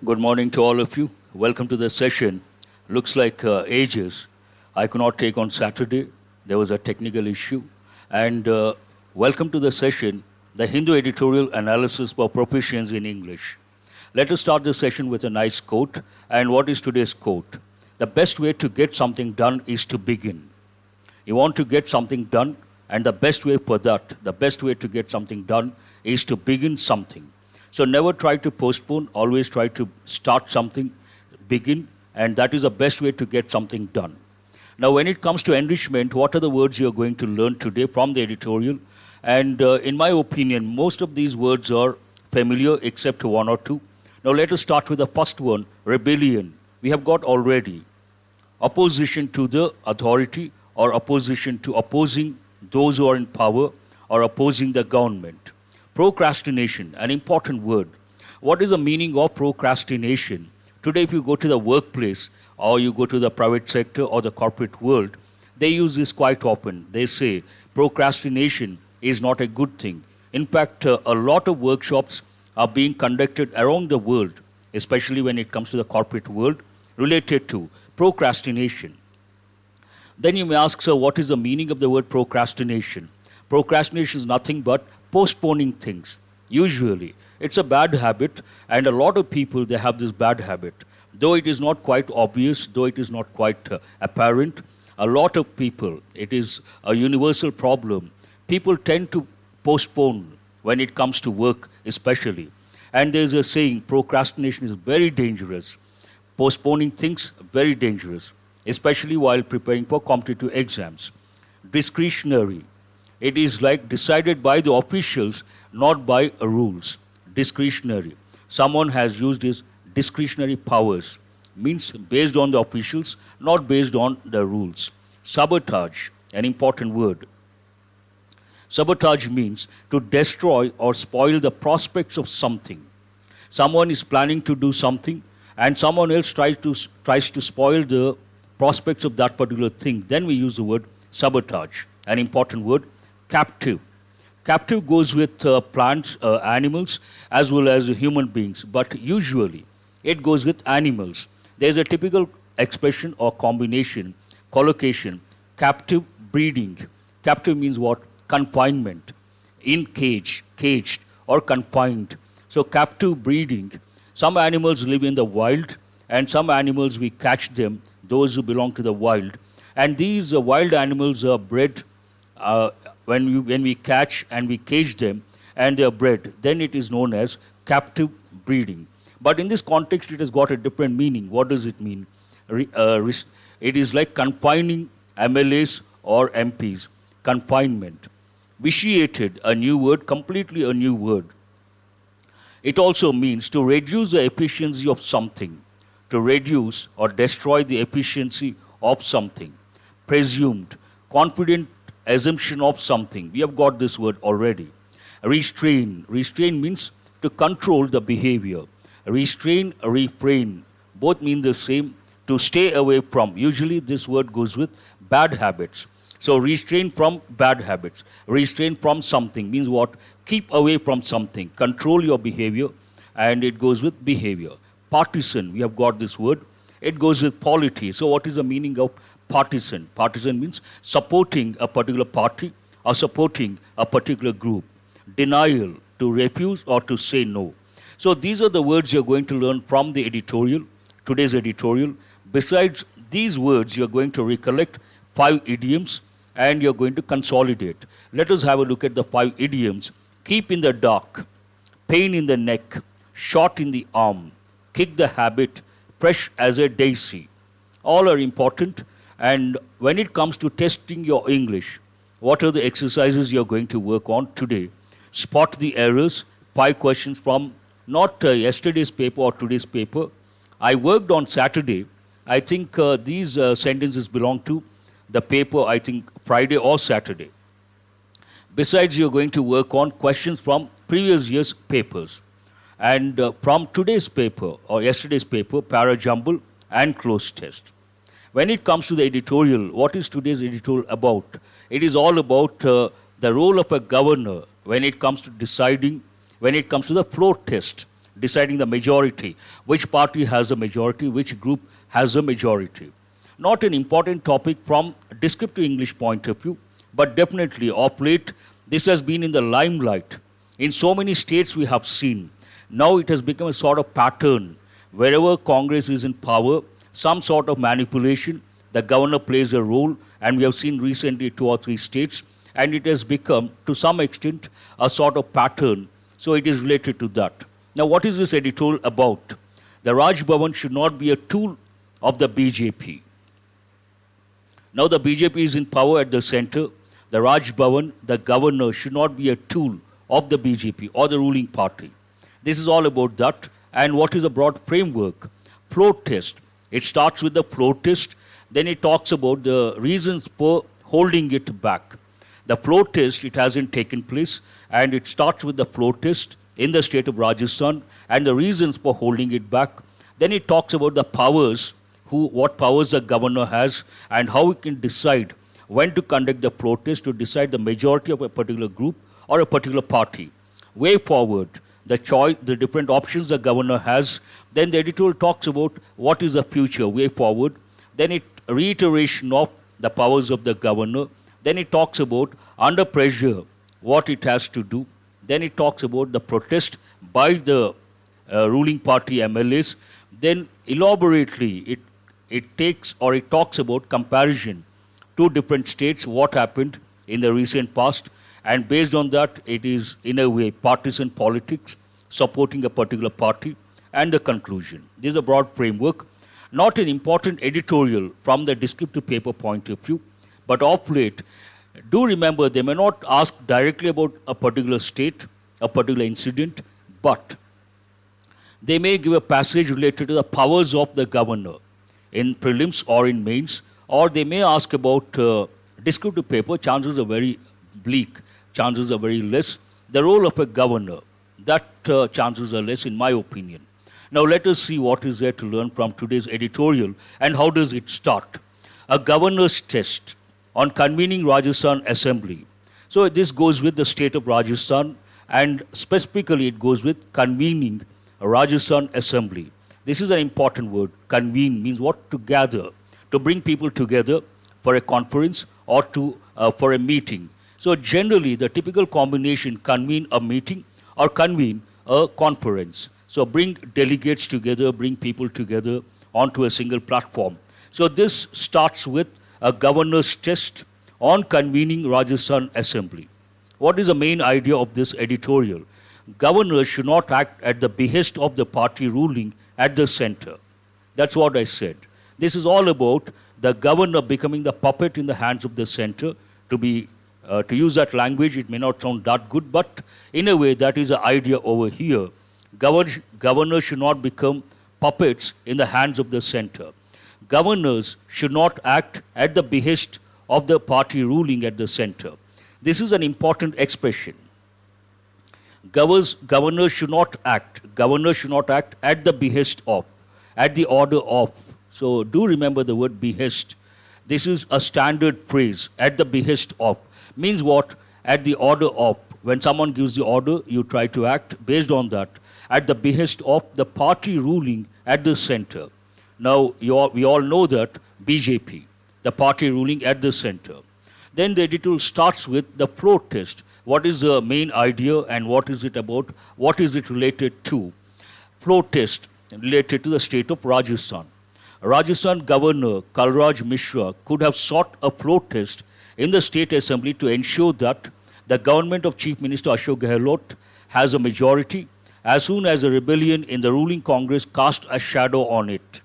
Good morning to all of you. Welcome to the session. Looks like ages. I could not take on Saturday. There was a technical issue. And welcome to the session, the Hindu Editorial Analysis for Proficiency in English. Let us start the session with a nice quote. And what is today's quote? The best way to get something done is to begin. You want to get something done, and the best way for that, the best way to get something done is to begin something. So never try to postpone, always try to start something, begin, and that is the best way to get something done. Now, when it comes to enrichment, what are the words you're going to learn today from the editorial? And in my opinion, most of these words are familiar except one or two. Now, let us start with the first one, rebellion. We have got already opposition to the authority or opposition to opposing those who are in power or opposing the government. Procrastination, an important word. What is the meaning of procrastination? Today, if you go to the workplace or you go to the private sector or the corporate world, they use this quite often. They say procrastination is not a good thing. In fact, a lot of workshops are being conducted around the world, especially when it comes to the corporate world, related to procrastination. Then you may ask, sir, what is the meaning of the word procrastination? Procrastination is nothing but postponing things. Usually, it's a bad habit, and a lot of people, they have this bad habit. Though it is not quite obvious, though it is not quite apparent, a lot of people, it is a universal problem. People tend to postpone when it comes to work, especially. And there's a saying, procrastination is very dangerous. Postponing things, very dangerous, especially while preparing for competitive exams. Discretionary. It is like decided by the officials, not by rules. Discretionary. Someone has used his discretionary powers. Means based on the officials, not based on the rules. Sabotage, an important word. Sabotage means to destroy or spoil the prospects of something. Someone is planning to do something, and someone else tries to spoil the prospects of that particular thing. Then we use the word sabotage, an important word. Captive. Captive goes with plants, animals, as well as human beings, but usually it goes with animals. There's a typical expression or combination, collocation, captive breeding. Captive means what? Confinement. In cage, caged, or confined. So captive breeding. Some animals live in the wild, and some animals we catch them, those who belong to the wild. And these wild animals are bred when we catch and we cage them and they are bred, then it is known as captive breeding. But in this context, it has got a different meaning. What does it mean? It is like confining MLAs or MPs. Confinement. Vitiated, a new word, completely a new word. It also means to reduce the efficiency of something, to reduce or destroy the efficiency of something. Presumed, confident assumption of something. We have got this word already. Restrain. Restrain means to control the behavior. Restrain, refrain, both mean the same. To stay away from. Usually this word goes with bad habits. So restrain from bad habits. Restrain from something means what? Keep away from something. Control your behavior, and it goes with behavior. Partisan. We have got this word. It goes with polity. So what is the meaning of partisan? Partisan means supporting a particular party or supporting a particular group. Denial, to refuse or to say no. So these are the words you're going to learn from the editorial, today's editorial. Besides these words, you're going to recollect 5 idioms and you're going to consolidate. Let us have a look at the 5 idioms. Keep in the dark, pain in the neck, shot in the arm, kick the habit, fresh as a daisy. All are important. And when it comes to testing your English, what are the exercises you're going to work on today? Spot the errors. 5 questions from not yesterday's paper or today's paper. I worked on Saturday. I think these sentences belong to the paper, I think, Friday or Saturday. Besides, you're going to work on questions from previous year's papers. And from today's paper or yesterday's paper, para jumble and cloze test. When it comes to the editorial, what is today's editorial about? It is all about the role of a governor when it comes to deciding, when it comes to the floor test, deciding the majority, which party has a majority, which group has a majority. Not an important topic from a descriptive English point of view, but definitely of late, this has been in the limelight. In so many states we have seen. Now it has become a sort of pattern. Wherever Congress is in power, some sort of manipulation, the governor plays a role, and we have seen recently 2 or 3 states, and it has become, to some extent, a sort of pattern. So it is related to that. Now, what is this editorial about? The Raj Bhavan should not be a tool of the BJP. Now the BJP is in power at the center. The Raj Bhavan, the governor, should not be a tool of the BJP or the ruling party. This is all about that. And what is a broad framework? Flow test. It starts with the flow test. Then it talks about the reasons for holding it back. The flow test, it hasn't taken place, and it starts with the flow test in the state of Rajasthan and the reasons for holding it back. Then it talks about the powers, what powers the governor has, and how he can decide when to conduct the protest to decide the majority of a particular group or a particular party. Way forward, the choice, the different options the governor has. Then the editorial talks about what is the future, way forward. Then it reiteration of the powers of the governor. Then it talks about under pressure, what it has to do. Then it talks about the protest by the ruling party MLAs. Then elaborately, it talks about comparison to different states, what happened in the recent past. And based on that, it is in a way partisan politics, supporting a particular party, and the conclusion. This is a broad framework, not an important editorial from the descriptive paper point of view, but of late, do remember they may not ask directly about a particular state, a particular incident, but they may give a passage related to the powers of the governor in prelims or in mains, or they may ask about descriptive paper. Chances are very bleak, chances are very less. The role of a governor, that chances are less in my opinion. Now let us see what is there to learn from today's editorial and how does it start. A governor's test on convening Rajasthan Assembly. So this goes with the state of Rajasthan, and specifically it goes with convening a Rajasthan Assembly. This is an important word. Convene means what? To gather, to bring people together for a conference or for a meeting. So generally the typical combination, convene a meeting or convene a conference. So bring delegates together, bring people together onto a single platform. So this starts with a governor's test on convening Rajasthan Assembly. What is the main idea of this editorial? Governors should not act at the behest of the party ruling at the center. That's what I said. This is all about the governor becoming the puppet in the hands of the center. To use that language, it may not sound that good, but in a way that is the idea over here. Governors should not become puppets in the hands of the center. Governors should not act at the behest of the party ruling at the center. This is an important expression. Governors should not act at the behest of, at the order of. So do remember the word behest. This is a standard phrase, at the behest of. Means what? At the order of. When someone gives the order, you try to act based on that. At the behest of the party ruling at the center. Now, we all know that BJP, the party ruling at the center. Then the editorial starts with the protest. What is the main idea and what is it about? What is it related to? Protest related to the state of Rajasthan. Rajasthan Governor Kalraj Mishra could have sought a protest in the State Assembly to ensure that the government of Chief Minister Ashok Gehlot has a majority as soon as a rebellion in the ruling Congress cast a shadow on it.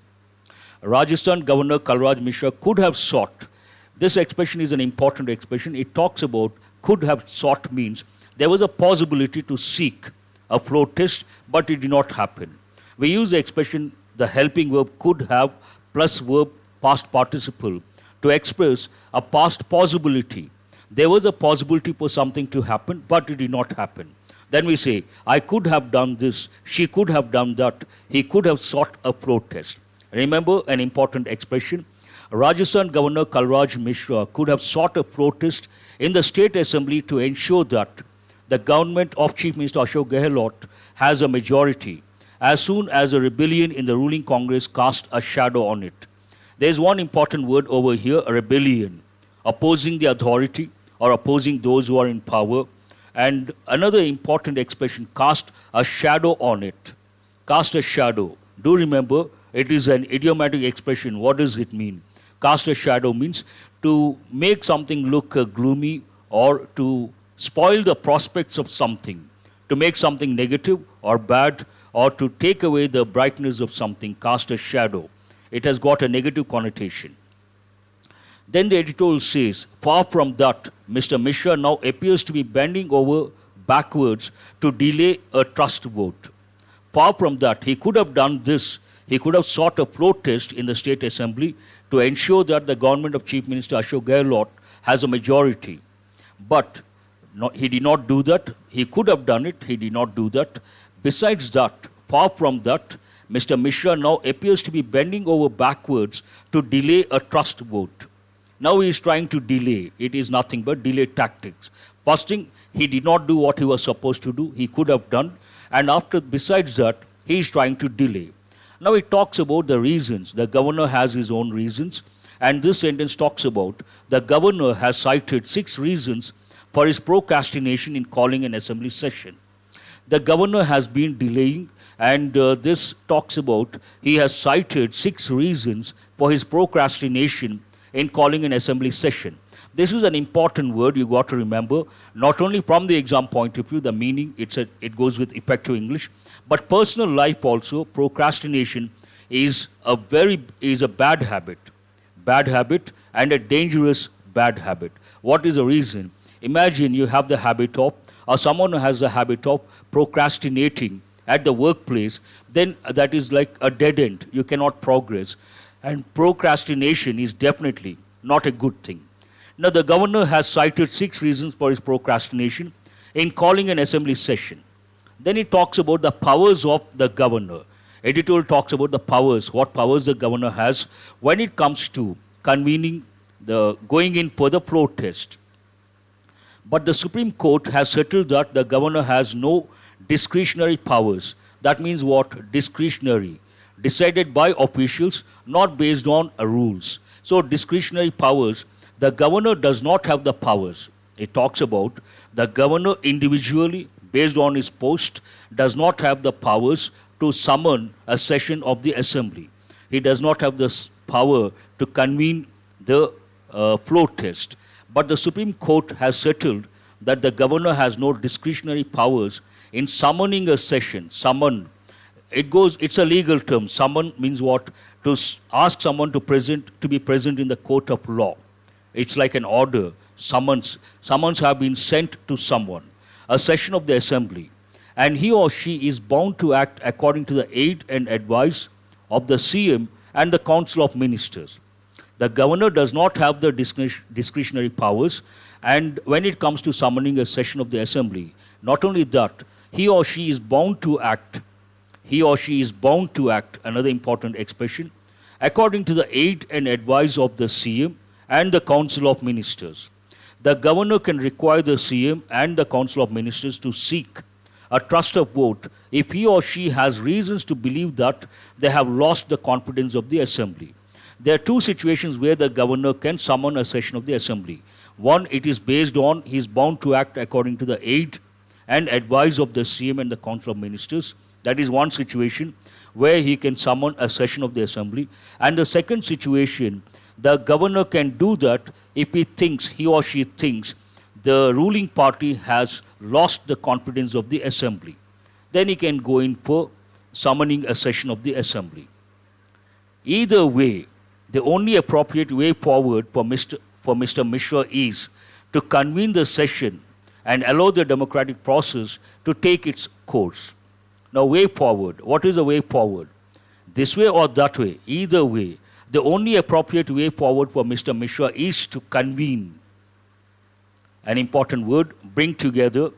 Rajasthan Governor Kalraj Mishra could have sought. This expression is an important expression. It talks about could have sought means there was a possibility to seek a protest, but it did not happen. We use the expression the helping verb could have plus verb past participle to express a past possibility. There was a possibility for something to happen, but it did not happen. Then we say, I could have done this, she could have done that, he could have sought a protest. Remember an important expression. Rajasthan Governor Kalraj Mishra could have sought a protest in the State Assembly to ensure that the government of Chief Minister Ashok Gehlot has a majority as soon as a rebellion in the ruling Congress cast a shadow on it. There is one important word over here, a rebellion, opposing the authority or opposing those who are in power. And another important expression, cast a shadow on it. Cast a shadow. Do remember, it is an idiomatic expression. What does it mean? Cast a shadow means to make something look gloomy or to spoil the prospects of something, to make something negative or bad, or to take away the brightness of something, cast a shadow. It has got a negative connotation. Then the editorial says, far from that, Mr. Mishra now appears to be bending over backwards to delay a trust vote. Far from that, he could have done this. He could have sought a protest in the State Assembly to ensure that the government of Chief Minister Ashok Gehlot has a majority. But he did not do that. He could have done it. He did not do that. Besides that, far from that, Mr. Mishra now appears to be bending over backwards to delay a trust vote. Now he is trying to delay. It is nothing but delay tactics. First thing, he did not do what he was supposed to do. He could have done. And besides that, he is trying to delay. Now it talks about the reasons. The governor has his own reasons. And this sentence talks about the governor has cited 6 reasons for his procrastination in calling an assembly session. The governor has been delaying, and this talks about he has cited 6 reasons for his procrastination in calling an assembly session. This is an important word you got to remember, not only from the exam point of view, the meaning, it goes with effective English, but personal life also. Procrastination is a bad habit and a dangerous bad habit. What is the reason? Imagine you have the habit of, or someone who has the habit of procrastinating at the workplace, then that is like a dead end. You cannot progress. And procrastination is definitely not a good thing. Now, the governor has cited 6 reasons for his procrastination in calling an assembly session. Then it talks about the powers of the governor. Editorial talks about the powers, what powers the governor has when it comes to convening, going in for the protest. But the Supreme Court has settled that the governor has no discretionary powers. That means what? Discretionary. Decided by officials, not based on rules. So discretionary powers, the governor does not have the powers. It talks about the governor individually, based on his post, does not have the powers to summon a session of the assembly. He does not have the power to convene the protest. But the Supreme Court has settled that the governor has no discretionary powers in summoning a session. Summon. It's a legal term. Summon means what? To ask someone to be present in the court of law. It's like an order. Summons have been sent to someone. A session of the assembly. And he or she is bound to act according to the aid and advice of the CM and the Council of Ministers. The governor does not have the discretionary powers, and when it comes to summoning a session of the assembly, not only that, he or she is bound to act. Another important expression, according to the aid and advice of the CM and the Council of Ministers. The governor can require the CM and the Council of Ministers to seek a trust of vote if he or she has reasons to believe that they have lost the confidence of the assembly. There are 2 situations where the governor can summon a session of the assembly. One, it is based on he is bound to act according to the aid and advice of the CM and the Council of Ministers. That is one situation where he can summon a session of the assembly. And the second situation, the governor can do that if he or she thinks the ruling party has lost the confidence of the assembly. Then he can go in for summoning a session of the assembly. Either way, the only appropriate way forward for Mr. Mishra is to convene the session and allow the democratic process to take its course. Now, way forward. What is the way forward? This way or that way? Either way. The only appropriate way forward for Mr. Mishra is to convene. An important word, bring together.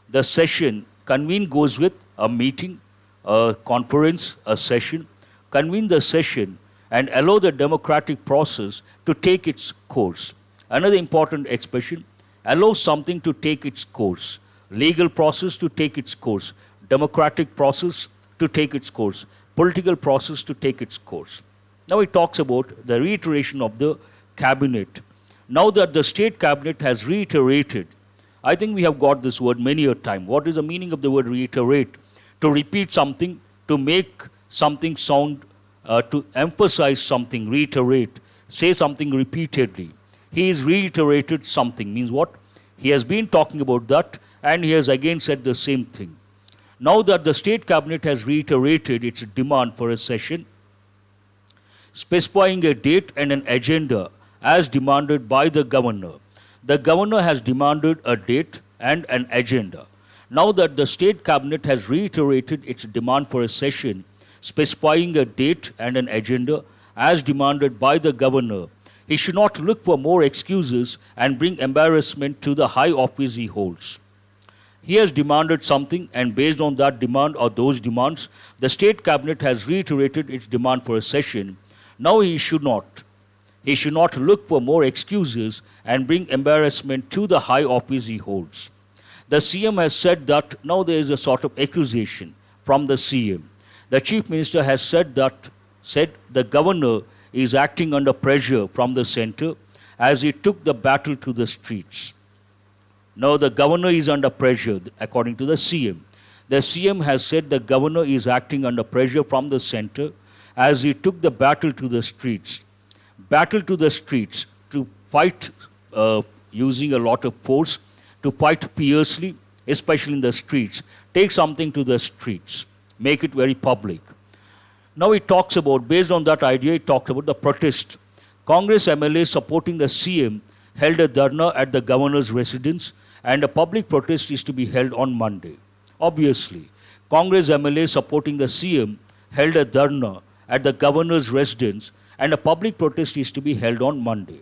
The session, convene goes with a meeting, a conference, a session. Convene the session and allow the democratic process to take its course. Another important expression, allow something to take its course. Legal process to take its course. Democratic process to take its course, political process to take its course. Now it talks about the reiteration of the cabinet. Now that the state cabinet has reiterated, I think we have got this word many a time. What is the meaning of the word reiterate? To repeat something, to make something sound, to emphasize something, reiterate, say something repeatedly. He has reiterated something, means what? He has been talking about that and he has again said the same thing. Now that the state cabinet has reiterated its demand for a session, specifying a date and an agenda as demanded by the governor. The governor has demanded a date and an agenda. Now that the state cabinet has reiterated its demand for a session, specifying a date and an agenda as demanded by the governor, he should not look for more excuses and bring embarrassment to the high office he holds. He has demanded something, and based on that demand or those demands, the state cabinet has reiterated its demand for a session. Now he should not look for more excuses and bring embarrassment to the high office he holds. The CM has said that now there is a sort of accusation from the CM. The chief minister has said the governor is acting under pressure from the center as he took the battle to the streets. Now the governor is under pressure, according to the CM. The CM has said the governor is acting under pressure from the center as he took the battle to the streets. Battle to the streets, to fight using a lot of force, to fight fiercely, especially in the streets. Take something to the streets. Make it very public. Now it talks about, based on that idea, it talks about the protest. Congress MLAs supporting the CM held a dharna at the governor's residence, and a public protest is to be held on Monday. Obviously, Congress MLAs supporting the CM held a dharna at the governor's residence, and a public protest is to be held on Monday.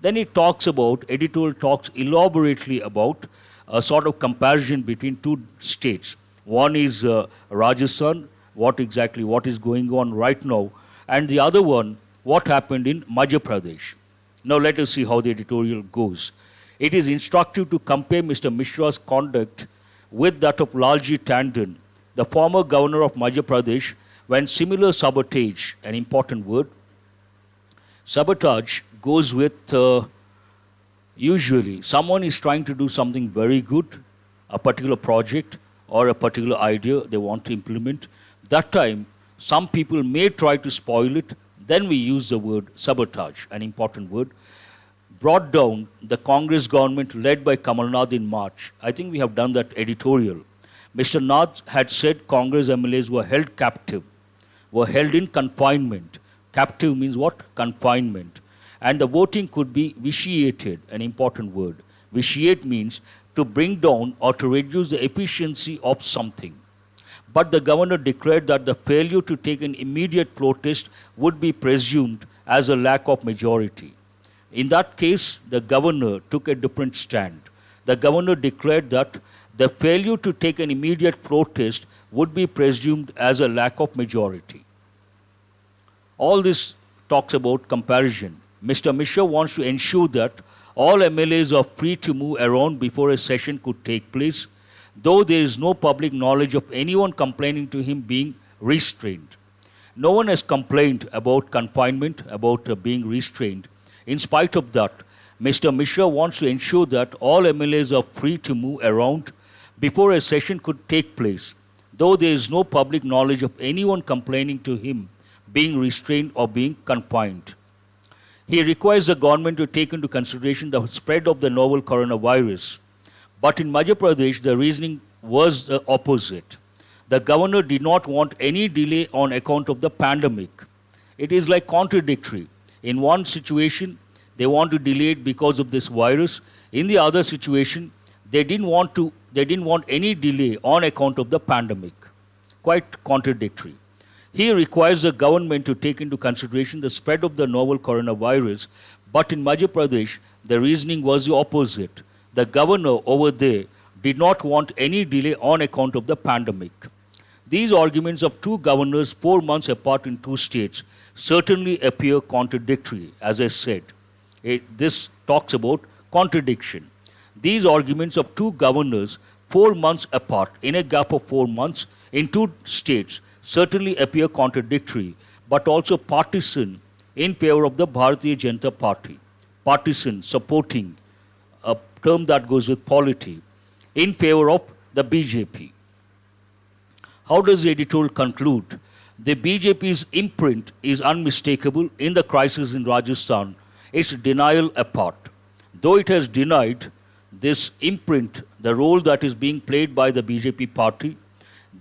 Then it talks about, editorial talks elaborately about a sort of comparison between two states. One is Rajasthan, what is going on right now, and the other one, what happened in Madhya Pradesh. Now let us see how the editorial goes. It is instructive to compare Mr. Mishra's conduct with that of Lalji Tandon, the former governor of Madhya Pradesh, when similar sabotage, an important word, sabotage goes with usually someone is trying to do something very good, a particular project or a particular idea they want to implement. That time, some people may try to spoil it. Then we use the word sabotage, an important word. Brought down the Congress government led by Kamal Nath in March. I think we have done that editorial. Mr. Nath had said Congress MLAs were held captive, were held in confinement. Captive means what? Confinement. And the voting could be vitiated, an important word. Vitiate means to bring down or to reduce the efficiency of something. But the governor declared that the failure to take an immediate protest would be presumed as a lack of majority. In that case, the governor took a different stand. The governor declared that the failure to take an immediate protest would be presumed as a lack of majority. All this talks about comparison. Mr. Mishra wants to ensure that all MLAs are free to move around before a session could take place, though there is no public knowledge of anyone complaining to him being restrained. No one has complained about confinement, about being restrained. In spite of that, Mr. Mishra wants to ensure that all MLAs are free to move around before a session could take place, though there is no public knowledge of anyone complaining to him being restrained or being confined. He requires the government to take into consideration the spread of the novel coronavirus. But in Madhya Pradesh, the reasoning was the opposite. The governor did not want any delay on account of the pandemic. It is like contradictory. In one situation, they want to delay it because of this virus. In the other situation, they didn't want any delay on account of the pandemic. Quite contradictory. He requires the government to take into consideration the spread of the novel coronavirus, but in Madhya Pradesh, the reasoning was the opposite. The governor over there did not want any delay on account of the pandemic. These arguments of two governors 4 months apart in two states certainly appear contradictory, as I said. This talks about contradiction. These arguments of two governors 4 months apart, in a gap of 4 months, in two states, certainly appear contradictory, but also partisan in favor of the Bharatiya Janata Party. Partisan, supporting, a term that goes with polity, in favor of the BJP. How does the editorial conclude? The BJP's imprint is unmistakable in the crisis in Rajasthan, its denial apart. Though it has denied this imprint, the role that is being played by the BJP party,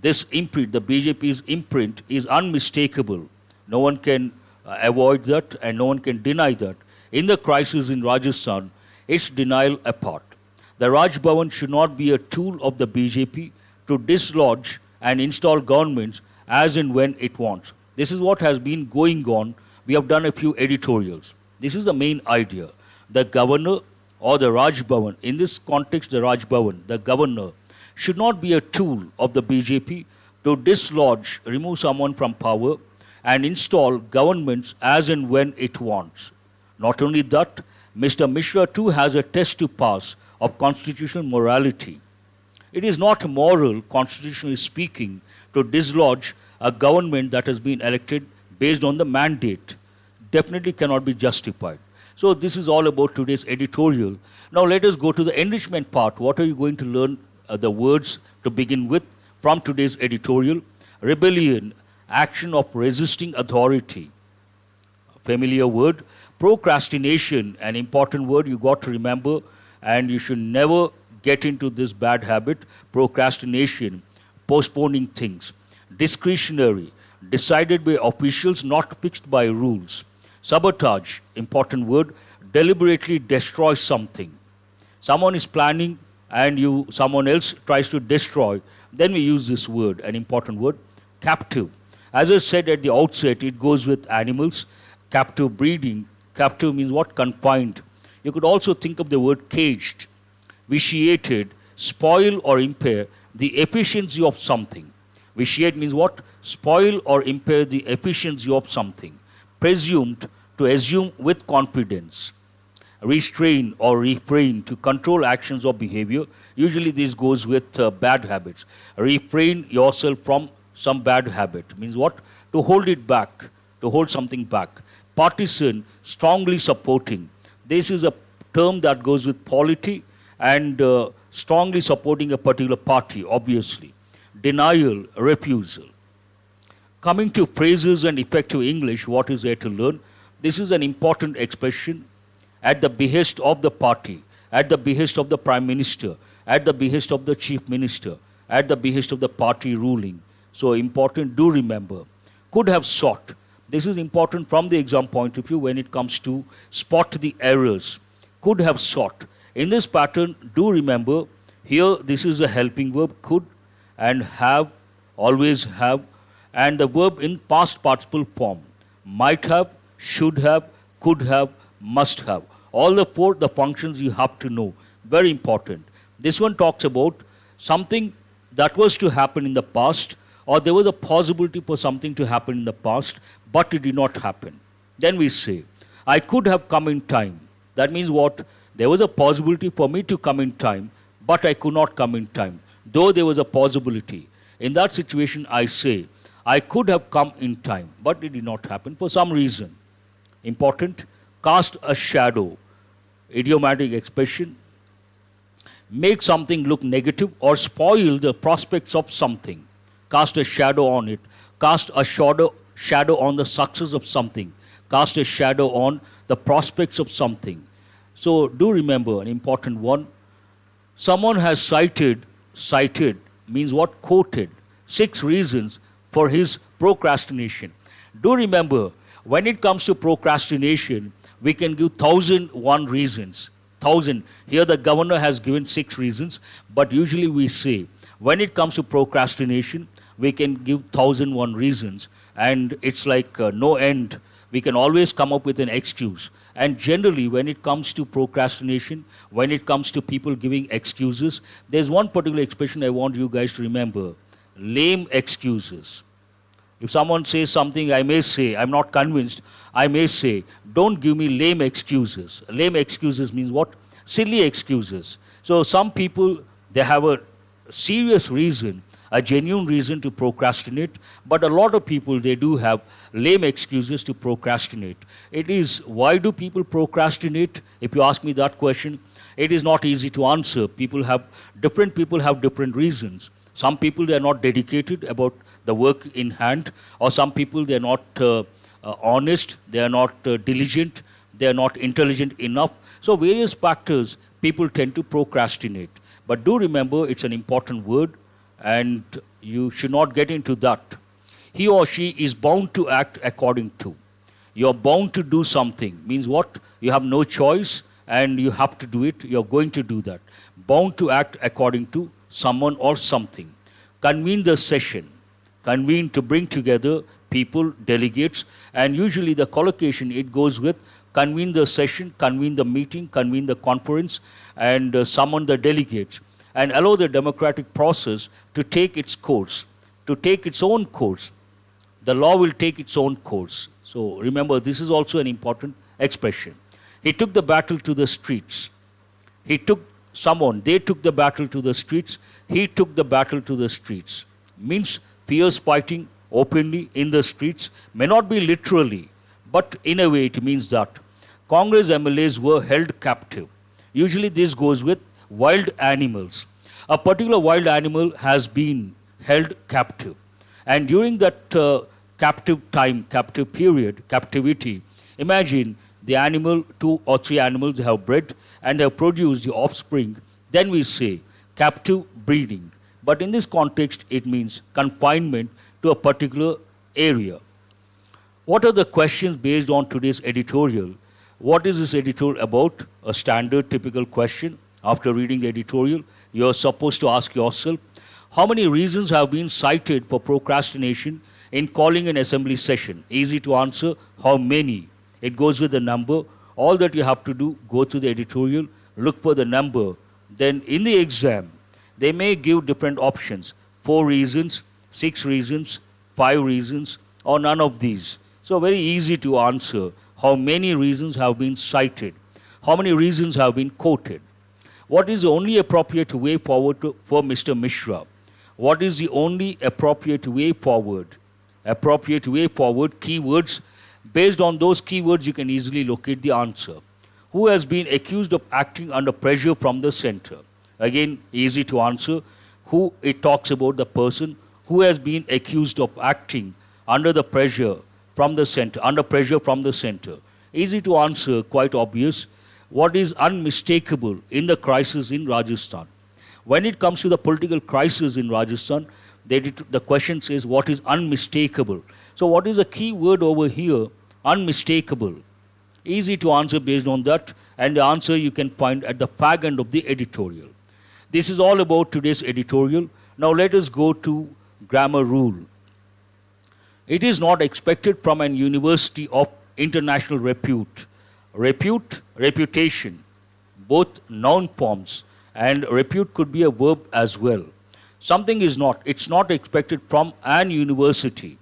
this imprint, the BJP's imprint, is unmistakable. No one can avoid that and no one can deny that. In the crisis in Rajasthan, its denial apart. The Raj Bhavan should not be a tool of the BJP to dislodge and install governments as and when it wants. This is what has been going on. We have done a few editorials. This is the main idea. The governor or the Raj Bhavan, in this context the Raj Bhavan, the governor, should not be a tool of the BJP to dislodge, remove someone from power and install governments as and when it wants. Not only that, Mr. Mishra too has a test to pass of constitutional morality. It is not moral, constitutionally speaking, to dislodge a government that has been elected based on the mandate. Definitely cannot be justified. So this is all about today's editorial. Now let us go to the enrichment part. What are you going to learn the words to begin with from today's editorial? Rebellion, action of resisting authority. A familiar word. Procrastination, an important word you got to remember, and you should never get into this bad habit. Procrastination, postponing things. Discretionary, decided by officials, not fixed by rules. Sabotage, important word, deliberately destroy something. Someone is planning and someone else tries to destroy, then we use this word, an important word. Captive. As I said at the outset, it goes with animals. Captive breeding. Captive means what? Confined. You could also think of the word caged. Vitiated, spoil or impair the efficiency of something. Vitiate means what? Spoil or impair the efficiency of something. Presumed, to assume with confidence. Restrain or refrain, to control actions or behavior. Usually this goes with bad habits. Refrain yourself from some bad habit. Means what? To hold it back, to hold something back. Partisan, strongly supporting. This is a term that goes with polity and strongly supporting a particular party, obviously. Denial, refusal. Coming to phrases and effective English, what is there to learn? This is an important expression at the behest of the party, at the behest of the Prime Minister, at the behest of the Chief Minister, at the behest of the party ruling. So important, do remember. Could have sought. This is important from the exam point of view when it comes to spot the errors. Could have sought. In this pattern, do remember, here this is a helping verb, could, and have, always have, and the verb in past participle form. Might have, should have, could have, must have. All the four, the functions you have to know. Very important. This one talks about something that was to happen in the past, or there was a possibility for something to happen in the past, but it did not happen. Then we say, I could have come in time. That means what? There was a possibility for me to come in time, but I could not come in time. Though there was a possibility. In that situation, I say, I could have come in time, but it did not happen for some reason. Important. Cast a shadow. Idiomatic expression. Make something look negative or spoil the prospects of something. Cast a shadow on it. Cast a shadow on the success of something. Cast a shadow on the prospects of something. So do remember an important one. Someone has cited means what? Quoted 6 reasons for his procrastination. Do remember, when it comes to procrastination, we can give 1,001 reasons. 1,000. Here the governor has given 6 reasons, but usually we say, when it comes to procrastination, we can give 1,001 reasons, and it's like no end. We can always come up with an excuse. And generally, when it comes to procrastination, when it comes to people giving excuses, there's one particular expression I want you guys to remember. Lame excuses. If someone says something, I may say, I'm not convinced, I may say, don't give me lame excuses. Lame excuses means what? Silly excuses. So some people, they have a serious reason, a genuine reason to procrastinate, but a lot of people, they do have lame excuses to procrastinate. It is, why do people procrastinate? If you ask me that question, it is not easy to answer. Different people have different reasons. Some people, they are not dedicated about the work in hand, or some people, they are not honest, they are not diligent, they are not intelligent enough. So various factors, people tend to procrastinate. But do remember, it's an important word, and you should not get into that. He or she is bound to act according to. You're bound to do something. Means what? You have no choice and you have to do it. You're going to do that. Bound to act according to someone or something. Convene the session. Convene, to bring together people, delegates, and usually the collocation, it goes with convene the session, convene the meeting, convene the conference, and summon the delegates, and allow the democratic process to take its course, to take its own course. The law will take its own course. So remember, this is also an important expression. He took the battle to the streets. They took the battle to the streets. He took the battle to the streets. Means fierce fighting openly in the streets, may not be literally, but in a way it means that Congress MLAs were held captive. Usually this goes with wild animals. A particular wild animal has been held captive. And during that captive time, captive period, captivity, imagine the animal, 2 or 3 animals have bred and have produced the offspring. Then we say captive breeding. But in this context, it means confinement to a particular area. What are the questions based on today's editorial? What is this editorial about? A standard, typical question. After reading the editorial, you are supposed to ask yourself, how many reasons have been cited for procrastination in calling an assembly session? Easy to answer. How many? It goes with the number. All that you have to do, go to the editorial, look for the number. Then in the exam, they may give different options. 4 reasons, 6 reasons, 5 reasons, or none of these. So very easy to answer. How many reasons have been cited? How many reasons have been quoted? What is the only appropriate way forward for Mr. Mishra? What is the only appropriate way forward? Appropriate way forward, keywords. Based on those keywords, you can easily locate the answer. Who has been accused of acting under pressure from the center? Again, easy to answer. Who, it talks about the person who has been accused of acting under the pressure from the center, under pressure from the center. Easy to answer, quite obvious. What is unmistakable in the crisis in Rajasthan? When it comes to the political crisis in Rajasthan, the question says, what is unmistakable? So what is the key word over here? Unmistakable. Easy to answer based on that, and the answer you can find at the fag end of the editorial. This is all about today's editorial. Now let us go to grammar rule. It is not expected from an university of international repute. Repute, reputation, both noun forms, and repute could be a verb as well. Something is not, it's not expected from an university.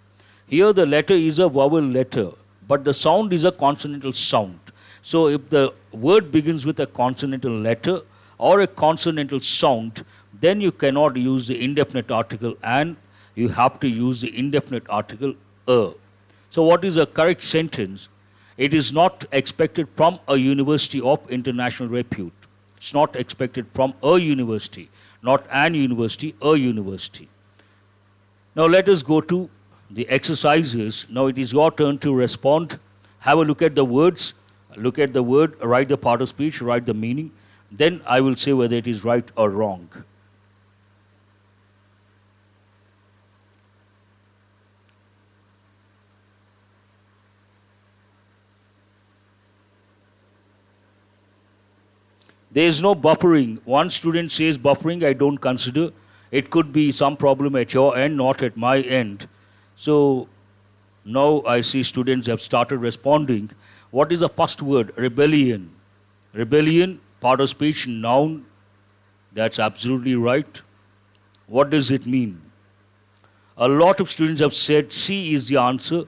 Here the letter is a vowel letter, but the sound is a consonantal sound. So if the word begins with a consonantal letter or a consonantal sound, then you cannot use the indefinite article and, you have to use the indefinite article a. So what is a correct sentence? It is not expected from a university of international repute. It's not expected from a university, not an university, a university. Now let us go to the exercises. Now it is your turn to respond. Have a look at the words. Look at the word, write the part of speech, write the meaning. Then I will say whether it is right or wrong. There is no buffering. One student says buffering, I don't consider. It could be some problem at your end, not at my end. So now I see students have started responding. What is the first word? Rebellion. Rebellion, part of speech, noun. That's absolutely right. What does it mean? A lot of students have said C is the answer.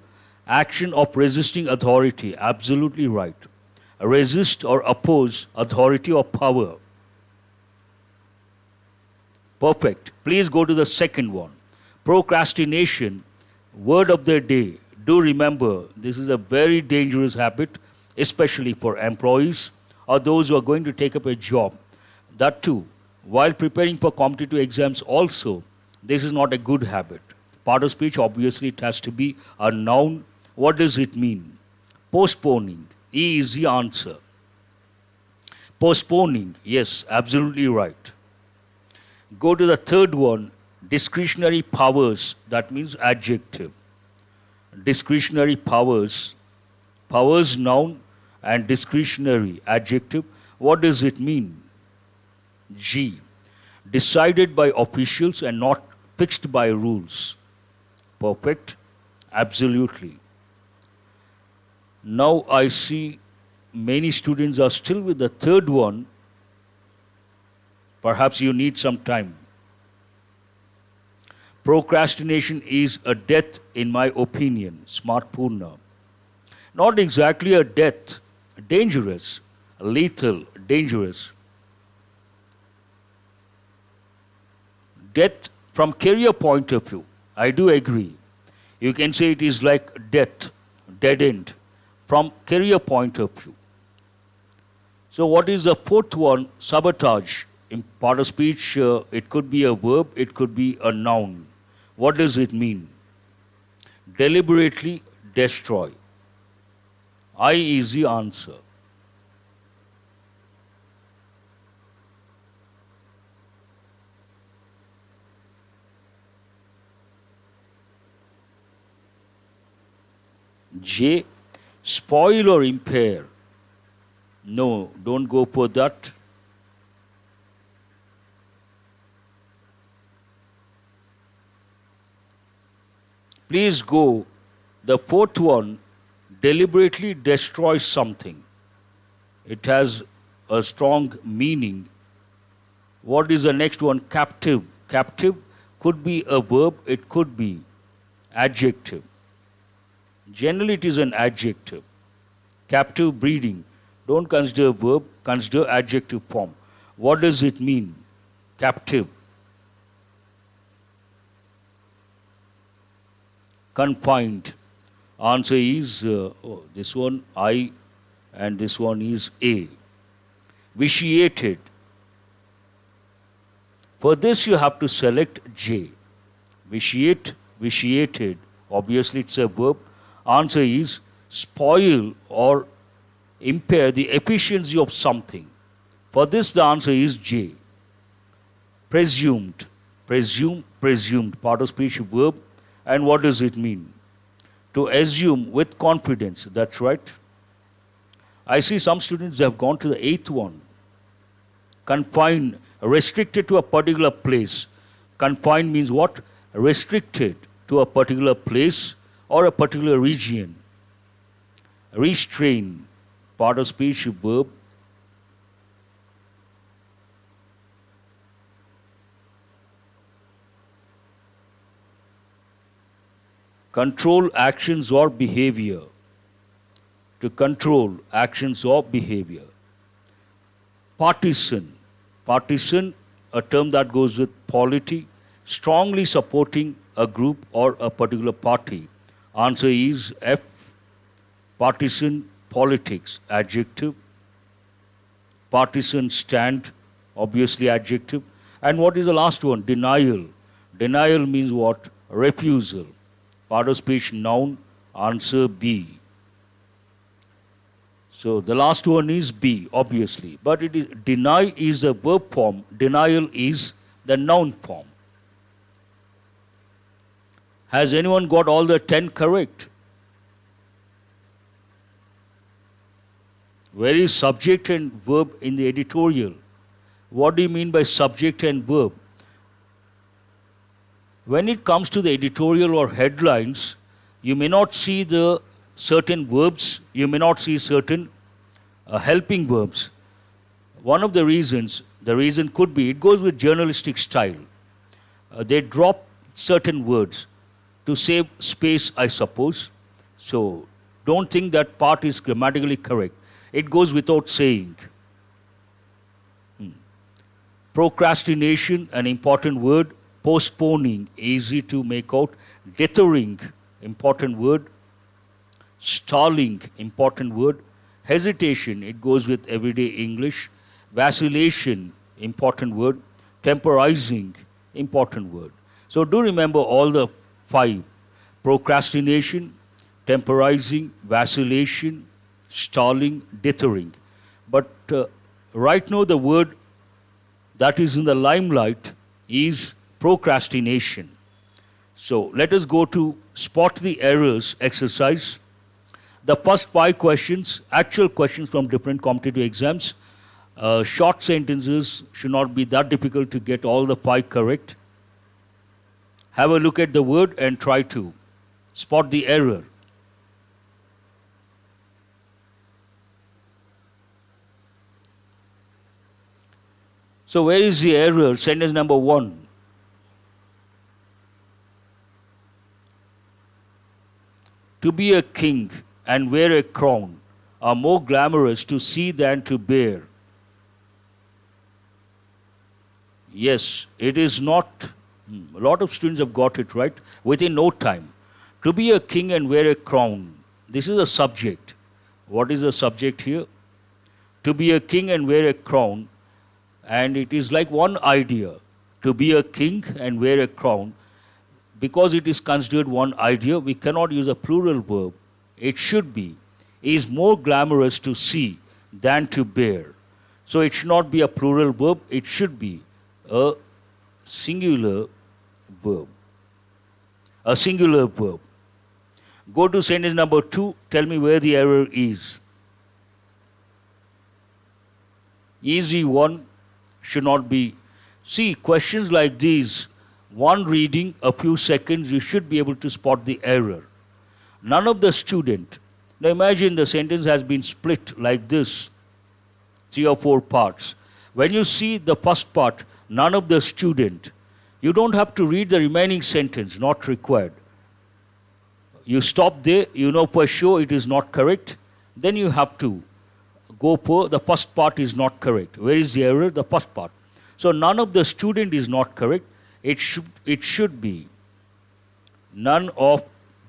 Action of resisting authority. Absolutely right. Resist or oppose authority or power. Perfect. Please go to the second one. Procrastination, word of the day. Do remember, this is a very dangerous habit, especially for employees or those who are going to take up a job. That too, while preparing for competitive exams also, this is not a good habit. Part of speech, obviously, it has to be a noun. What does it mean? Postponing. E is the answer. Postponing. Yes, absolutely right. Go to the third one. Discretionary powers. That means adjective. Discretionary powers. Powers, noun, and discretionary, adjective. What does it mean? G. Decided by officials and not fixed by rules. Perfect. Absolutely. Now I see many students are still with the third one. Perhaps you need some time. Procrastination is a death, in my opinion. Smart Purna. Not exactly a death. Dangerous. Lethal. Dangerous. Death from career point of view. I do agree. You can say it is like death. Dead end. From career point of view. So what is the fourth one? Sabotage. In part of speech, it could be a verb, it could be a noun. What does it mean? Deliberately destroy. I is the answer. J. Spoil or impair. No, don't go for that. Please go. The fourth one, deliberately destroy something. It has a strong meaning. What is the next one? Captive. Captive could be a verb, it could be adjective. Generally, it is an adjective. Captive breeding. Don't consider verb, consider adjective form. What does it mean? Captive. Confined. Answer is this one I and this one is A. Vitiated. For this you have to select J. Vitiate, vitiated. Obviously it's a verb. Answer is spoil or impair the efficiency of something. For this the answer is J. Presumed. Presume, presumed. Part of speech verb. And what does it mean? To assume with confidence. That's right. I see some students have gone to the eighth one. Confined, restricted to a particular place. Confined means what? Restricted to a particular place or a particular region. Restrain, part of speech verb. Control actions or behavior. To control actions or behavior. Partisan. Partisan, a term that goes with polity, strongly supporting a group or a particular party. Answer is F. Partisan politics, adjective. Partisan stand, obviously adjective. And what is the last one? Denial. Denial means what? Refusal. Part of speech noun, answer B. So the last one is B, obviously. But it is deny is a verb form, denial is the noun form. Has anyone got all the 10 correct? Where is subject and verb in the editorial? What do you mean by subject and verb? When it comes to the editorial or headlines, you may not see the certain verbs, you may not see certain helping verbs. One of the reason could be, it goes with journalistic style. They drop certain words to save space, I suppose. So don't think that part is grammatically correct. It goes without saying. Procrastination, an important word. Postponing, easy to make out. Dithering, important word. Stalling, important word. Hesitation, it goes with everyday English. Vacillation, important word. Temporizing, important word. So do remember all the 5. Procrastination, temporizing, vacillation, stalling, dithering. But right now the word that is in the limelight is procrastination. So let us go to spot the errors exercise. The first 5 questions, actual questions from different competitive exams. Short sentences should not be that difficult to get all the 5 correct. Have a look at the word and try to spot the error. So where is the error? Sentence number 1. To be a king and wear a crown are more glamorous to see than to bear. Yes, it is not. A lot of students have got it right within no time. To be a king and wear a crown. This is a subject. What is the subject here? To be a king and wear a crown. And it is like one idea. To be a king and wear a crown. Because it is considered one idea, we cannot use a plural verb. It should be. Is more glamorous to see than to bear. So it should not be a plural verb. It should be a singular verb. A singular verb. Go to sentence number 2. Tell me where the error is. Easy one. Should not be. See, questions like these, one reading, a few seconds, you should be able to spot the error. None of the student. Now imagine the sentence has been split like this, 3 or 4 parts. When you see the first part, none of the student, you don't have to read the remaining sentence, not required. You stop there, you know for sure it is not correct, then you have to go for the first part is not correct. Where is the error? The first part. So none of the student is not correct. It should be none of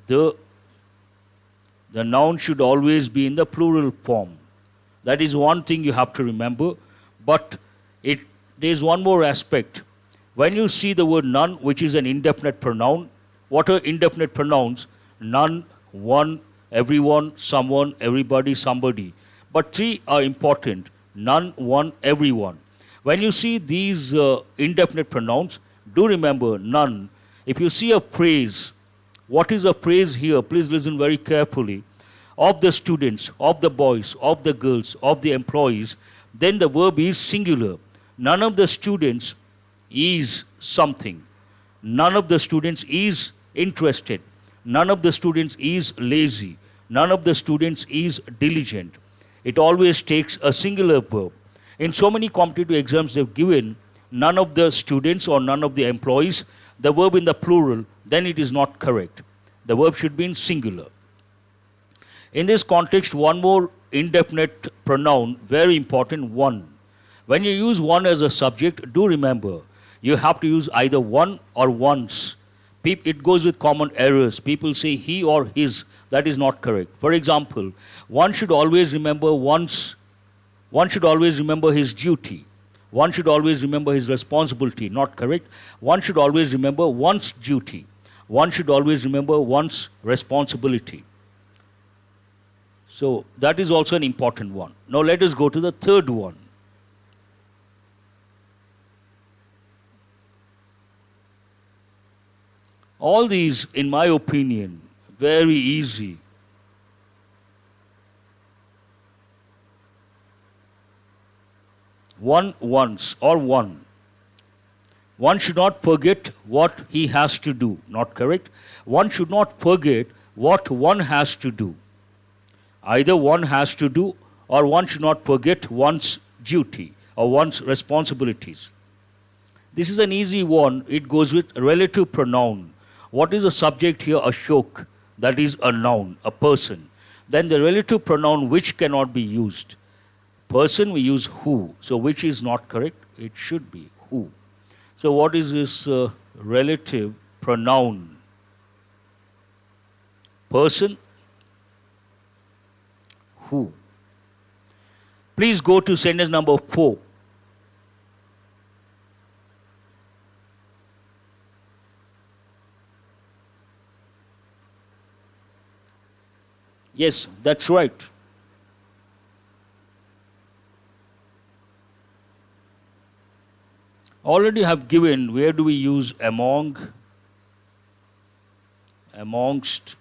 the noun should always be in the plural form. That is one thing you have to remember. But there is one more aspect. When you see the word none, which is an indefinite pronoun, what are indefinite pronouns? None, one, everyone, someone, everybody, somebody. But 3 are important. None, one, everyone. When you see these indefinite pronouns, do remember none. If you see a phrase, what is a phrase here? Please listen very carefully. Of the students, of the boys, of the girls, of the employees, then the verb is singular. None of the students is something. None of the students is interested. None of the students is lazy. None of the students is diligent. It always takes a singular verb. In so many competitive exams they've given none of the students or none of the employees, the verb in the plural, then it is not correct. The verb should be in singular. In this context, one more indefinite pronoun, very important, one. When you use one as a subject, do remember, you have to use either one or once. It goes with common errors. People say he or his. That is not correct. For example, one should always remember one should always remember his duty. One should always remember his responsibility. Not correct. One should always remember one's duty. One should always remember one's responsibility. So that is also an important one. Now let us go to the third one. All these, in my opinion, very easy. One once or one. One should not forget what he has to do. Not correct. One should not forget what one has to do. Either one has to do or one should not forget one's duty or one's responsibilities. This is an easy one. It goes with relative pronoun. What is the subject here? Ashok. That is a noun, a person. Then the relative pronoun which cannot be used. Person, we use who. So which is not correct? It should be who. So what is this relative pronoun? Person, who. Please go to sentence number 4. Yes, that's right. Already have given, where do we use among, amongst.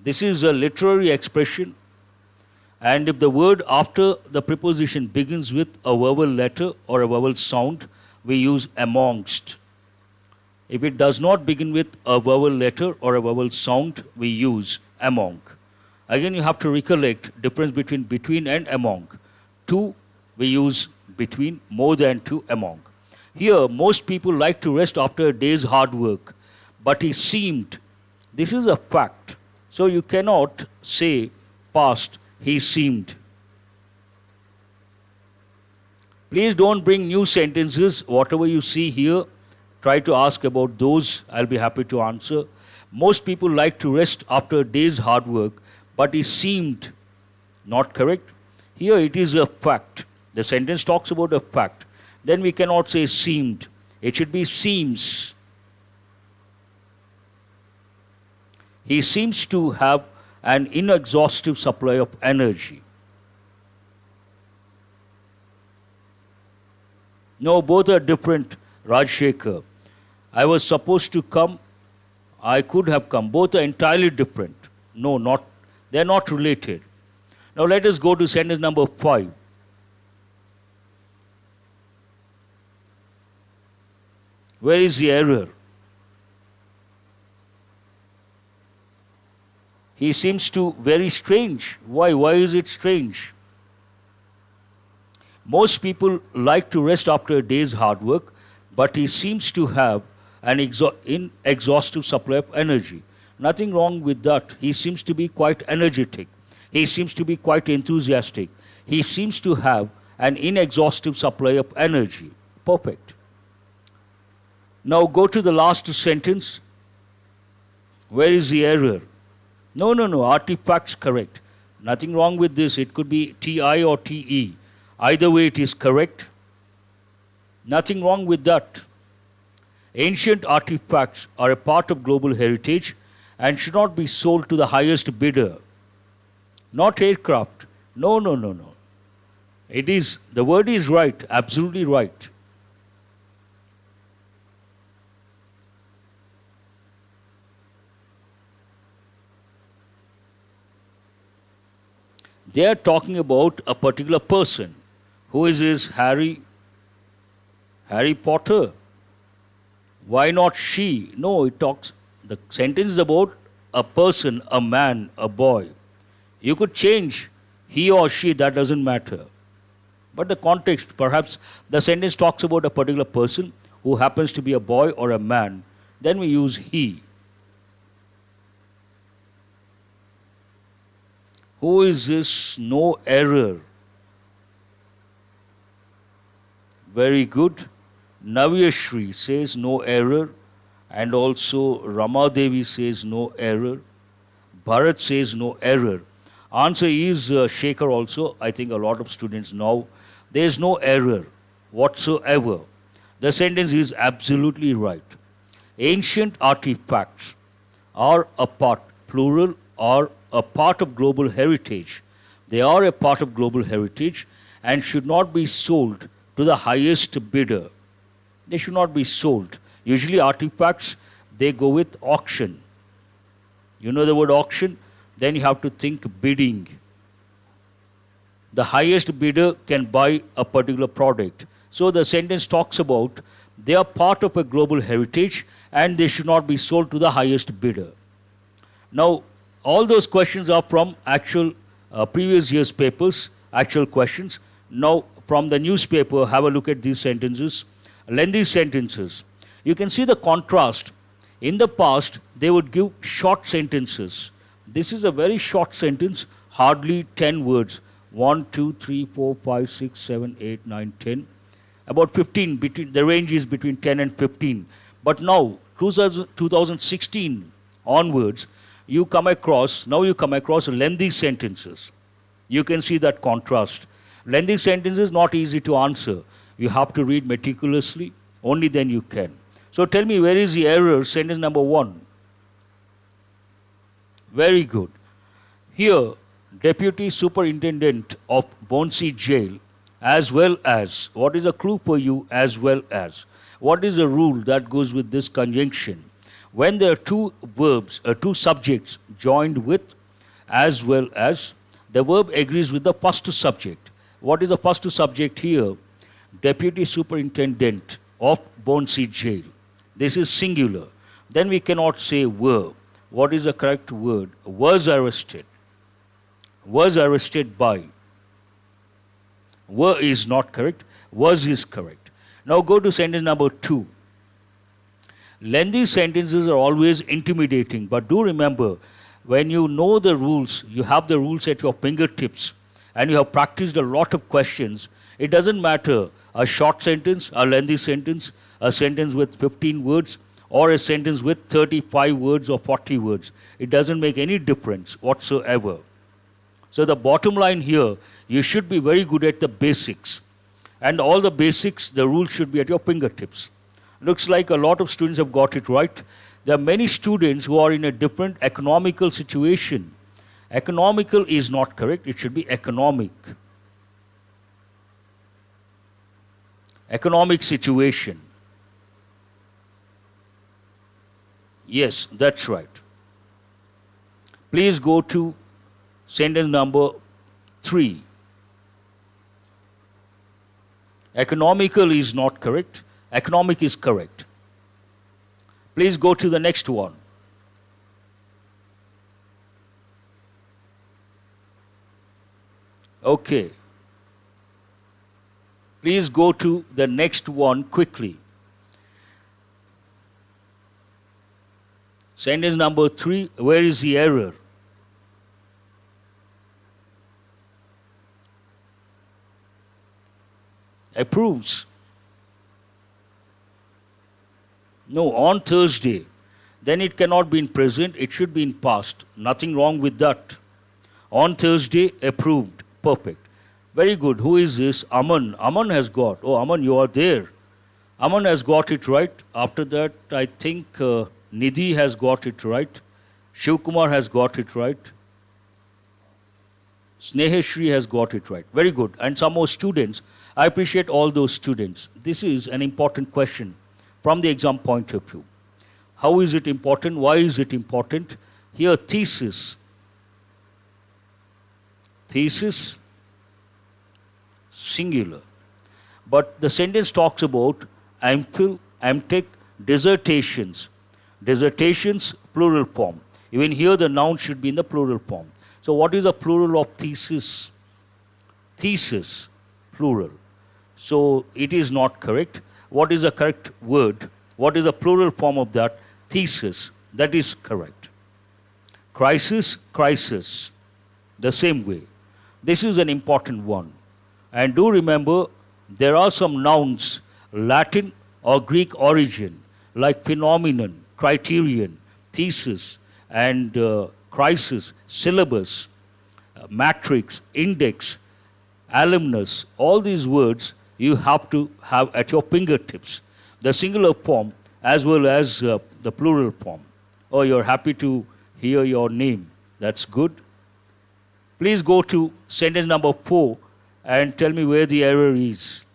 This is a literary expression, and if the word after the preposition begins with a vowel letter or a vowel sound, we use amongst. If it does not begin with a vowel letter or a vowel sound, we use among. Again, you have to recollect difference between and among. To, we use between, more than to, among. Here, most people like to rest after a day's hard work, but he seemed. This is a fact. So you cannot say past, he seemed. Please don't bring new sentences. Whatever you see here, try to ask about those. I'll be happy to answer. Most people like to rest after a day's hard work, but he seemed. Not correct. Here it is a fact. The sentence talks about a fact. Then we cannot say seemed. It should be seems. He seems to have an inexhaustive supply of energy. No, both are different, Rajshekhar. I was supposed to come. I could have come. Both are entirely different. No, not. They are not related. Now let us go to sentence number 5. Where is the error? He seems to very strange. Why? Why is it strange? Most people like to rest after a day's hard work, but he seems to have an inexhaustive supply of energy. Nothing wrong with that. He seems to be quite energetic. He seems to be quite enthusiastic. He seems to have an inexhaustive supply of energy. Perfect. Now go to the last sentence. Where is the error? No. Artifacts correct. Nothing wrong with this. It could be TI or TE. Either way it is correct. Nothing wrong with that. Ancient artifacts are a part of global heritage and should not be sold to the highest bidder. Not aircraft. No. It is, the word is right, absolutely right. They are talking about a particular person. Who is this? Harry Potter. Why not she? No, it talks, the sentence is about a person, a man, a boy. You could change he or she, that doesn't matter. But the context, perhaps the sentence talks about a particular person who happens to be a boy or a man. Then we use he. Who is this? No error. Very good. Navyashri says no error. And also Ramadevi says no error. Bharat says no error. Answer is Shekhar also. I think a lot of students know. There is no error whatsoever. The sentence is absolutely right. Ancient artifacts are a part, plural, are a part of global heritage. They are a part of global heritage and should not be sold to the highest bidder. They should not be sold. Usually artifacts, they go with auction. You know the word auction? Then you have to think bidding. The highest bidder can buy a particular product. So the sentence talks about they are part of a global heritage and they should not be sold to the highest bidder. Now, all those questions are from actual previous year's papers, actual questions. Now, from the newspaper, have a look at these sentences. Lengthy sentences. You can see the contrast. In the past, they would give short sentences. This is a very short sentence, hardly 10 words. 1, 2, 3, 4, 5, 6, 7, 8, 9, 10. About 15, the range is between 10 and 15. But now, 2016 onwards, you come across lengthy sentences. You can see that contrast. Lengthy sentences not easy to answer. You have to read meticulously, only then you can. So tell me, where is the error? Sentence number 1. Very good. Here, Deputy Superintendent of Bonsey Jail, as well as, what is a clue for you, as well as? What is the rule that goes with this conjunction? When there are two verbs, two subjects joined with as well as, the verb agrees with the first subject. What is the first subject here? Deputy Superintendent of Bonsey Jail. This is singular. Then we cannot say were. What is the correct word? Was arrested. Was arrested by. Were is not correct. Was is correct. Now go to sentence number 2. Lengthy sentences are always intimidating, but do remember, when you know the rules, you have the rules at your fingertips, and you have practiced a lot of questions, it doesn't matter a short sentence, a lengthy sentence, a sentence with 15 words, or a sentence with 35 words or 40 words. It doesn't make any difference whatsoever. So the bottom line here, you should be very good at the basics. And all the basics, the rules should be at your fingertips. Looks like a lot of students have got it right. There are many students who are in a different economical situation. Economical is not correct, it should be economic. Economic situation. Yes, that's right. Please go to sentence number 3. Economical is not correct. Economic is correct. Please go to the next one. Okay. Please go to the next one quickly. Sentence number 3, where is the error? Approves. No, on Thursday. Then it cannot be in present, it should be in past. Nothing wrong with that. On Thursday, approved. Perfect. Very good. Who is this? Aman. Aman has got. Oh, Aman, you are there. Aman has got it right. After that, I think Nidhi has got it right. Shivkumar has got it right. Sneheshri has got it right. Very good. And some more students. I appreciate all those students. This is an important question from the exam point of view. How is it important? Why is it important? Here, thesis. Thesis, singular. But the sentence talks about MPhil, MTech, dissertations. Dissertations, plural form. Even here, the noun should be in the plural form. So what is the plural of thesis? Thesis, plural. So it is not correct. What is the correct word? What is the plural form of that? Thesis. That is correct. Crisis, crisis. The same way. This is an important one. And do remember, there are some nouns, Latin or Greek origin, like phenomenon, criterion, thesis, and crisis, syllabus, matrix, index, alumnus. All these words you have to have at your fingertips. The singular form as well as the plural form. Oh, you're happy to hear your name. That's good. Please go to sentence number 4 and tell me where the error is.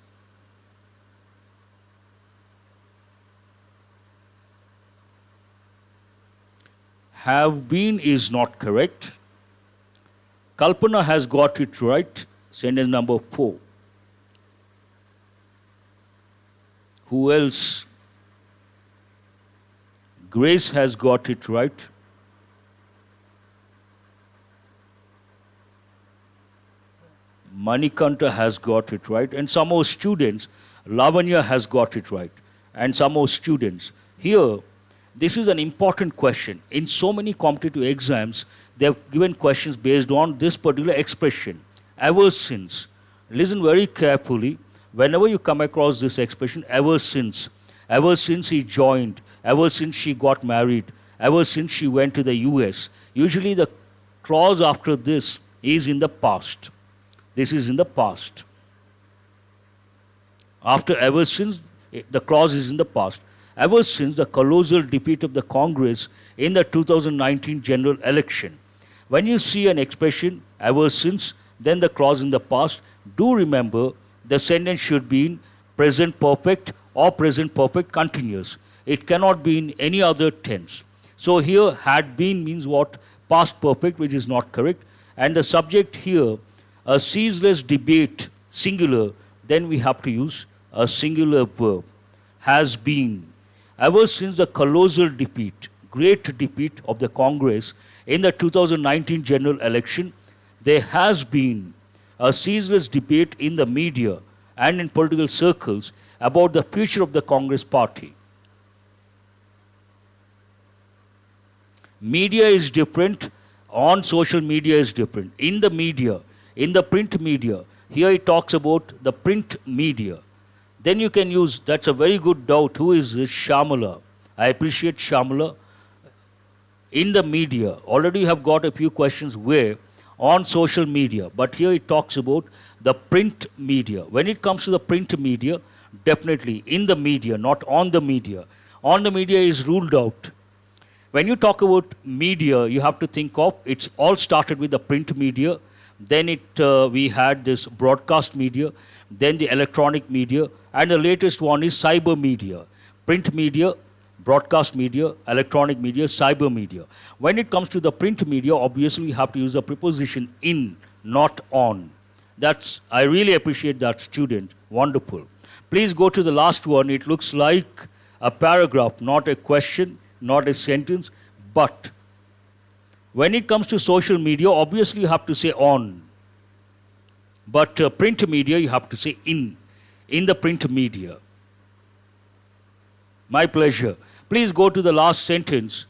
Have been is not correct. Kalpana has got it right. Sentence number 4. Who else? Grace has got it right. Manikanta has got it right. And some more students, Lavanya has got it right. And some more students. Here, this is an important question. In so many competitive exams, they have given questions based on this particular expression. ever since. Listen very carefully. Whenever you come across this expression, ever since he joined, ever since she got married, ever since she went to the US, usually the clause after this is in the past. This is in the past. After ever since, the clause is in the past. Ever since the colossal defeat of the Congress in the 2019 general election. When you see an expression, ever since, then the clause in the past, do remember the sentence should be in present perfect or present perfect continuous. It cannot be in any other tense. So here, had been means what? Past perfect, which is not correct. And the subject here, a ceaseless debate, singular, then we have to use a singular verb. Has been. Ever since the colossal defeat, great defeat of the Congress in the 2019 general election, there has been a ceaseless debate in the media and in political circles about the future of the Congress party. Media is different, on social media is different. In the media, in the print media, here it talks about the print media. Then you can use, that's a very good doubt, who is this Shamala? I appreciate Shamala. In the media, already you have got a few questions where, on social media, but here it talks about the print media. When it comes to the print media, definitely in the media, not on the media. On the media is ruled out. When you talk about media, you have to think of, it's all started with the print media, then we had this broadcast media, then the electronic media, and the latest one is cyber media. Print media, broadcast media, electronic media, cyber media. When it comes to the print media, obviously we have to use the preposition in, not on. I really appreciate that, student. Wonderful. Please go to the last one. It looks like a paragraph, not a question, not a sentence, but when it comes to social media, obviously you have to say on. But print media, you have to say in the print media. My pleasure. Please go to the last sentence.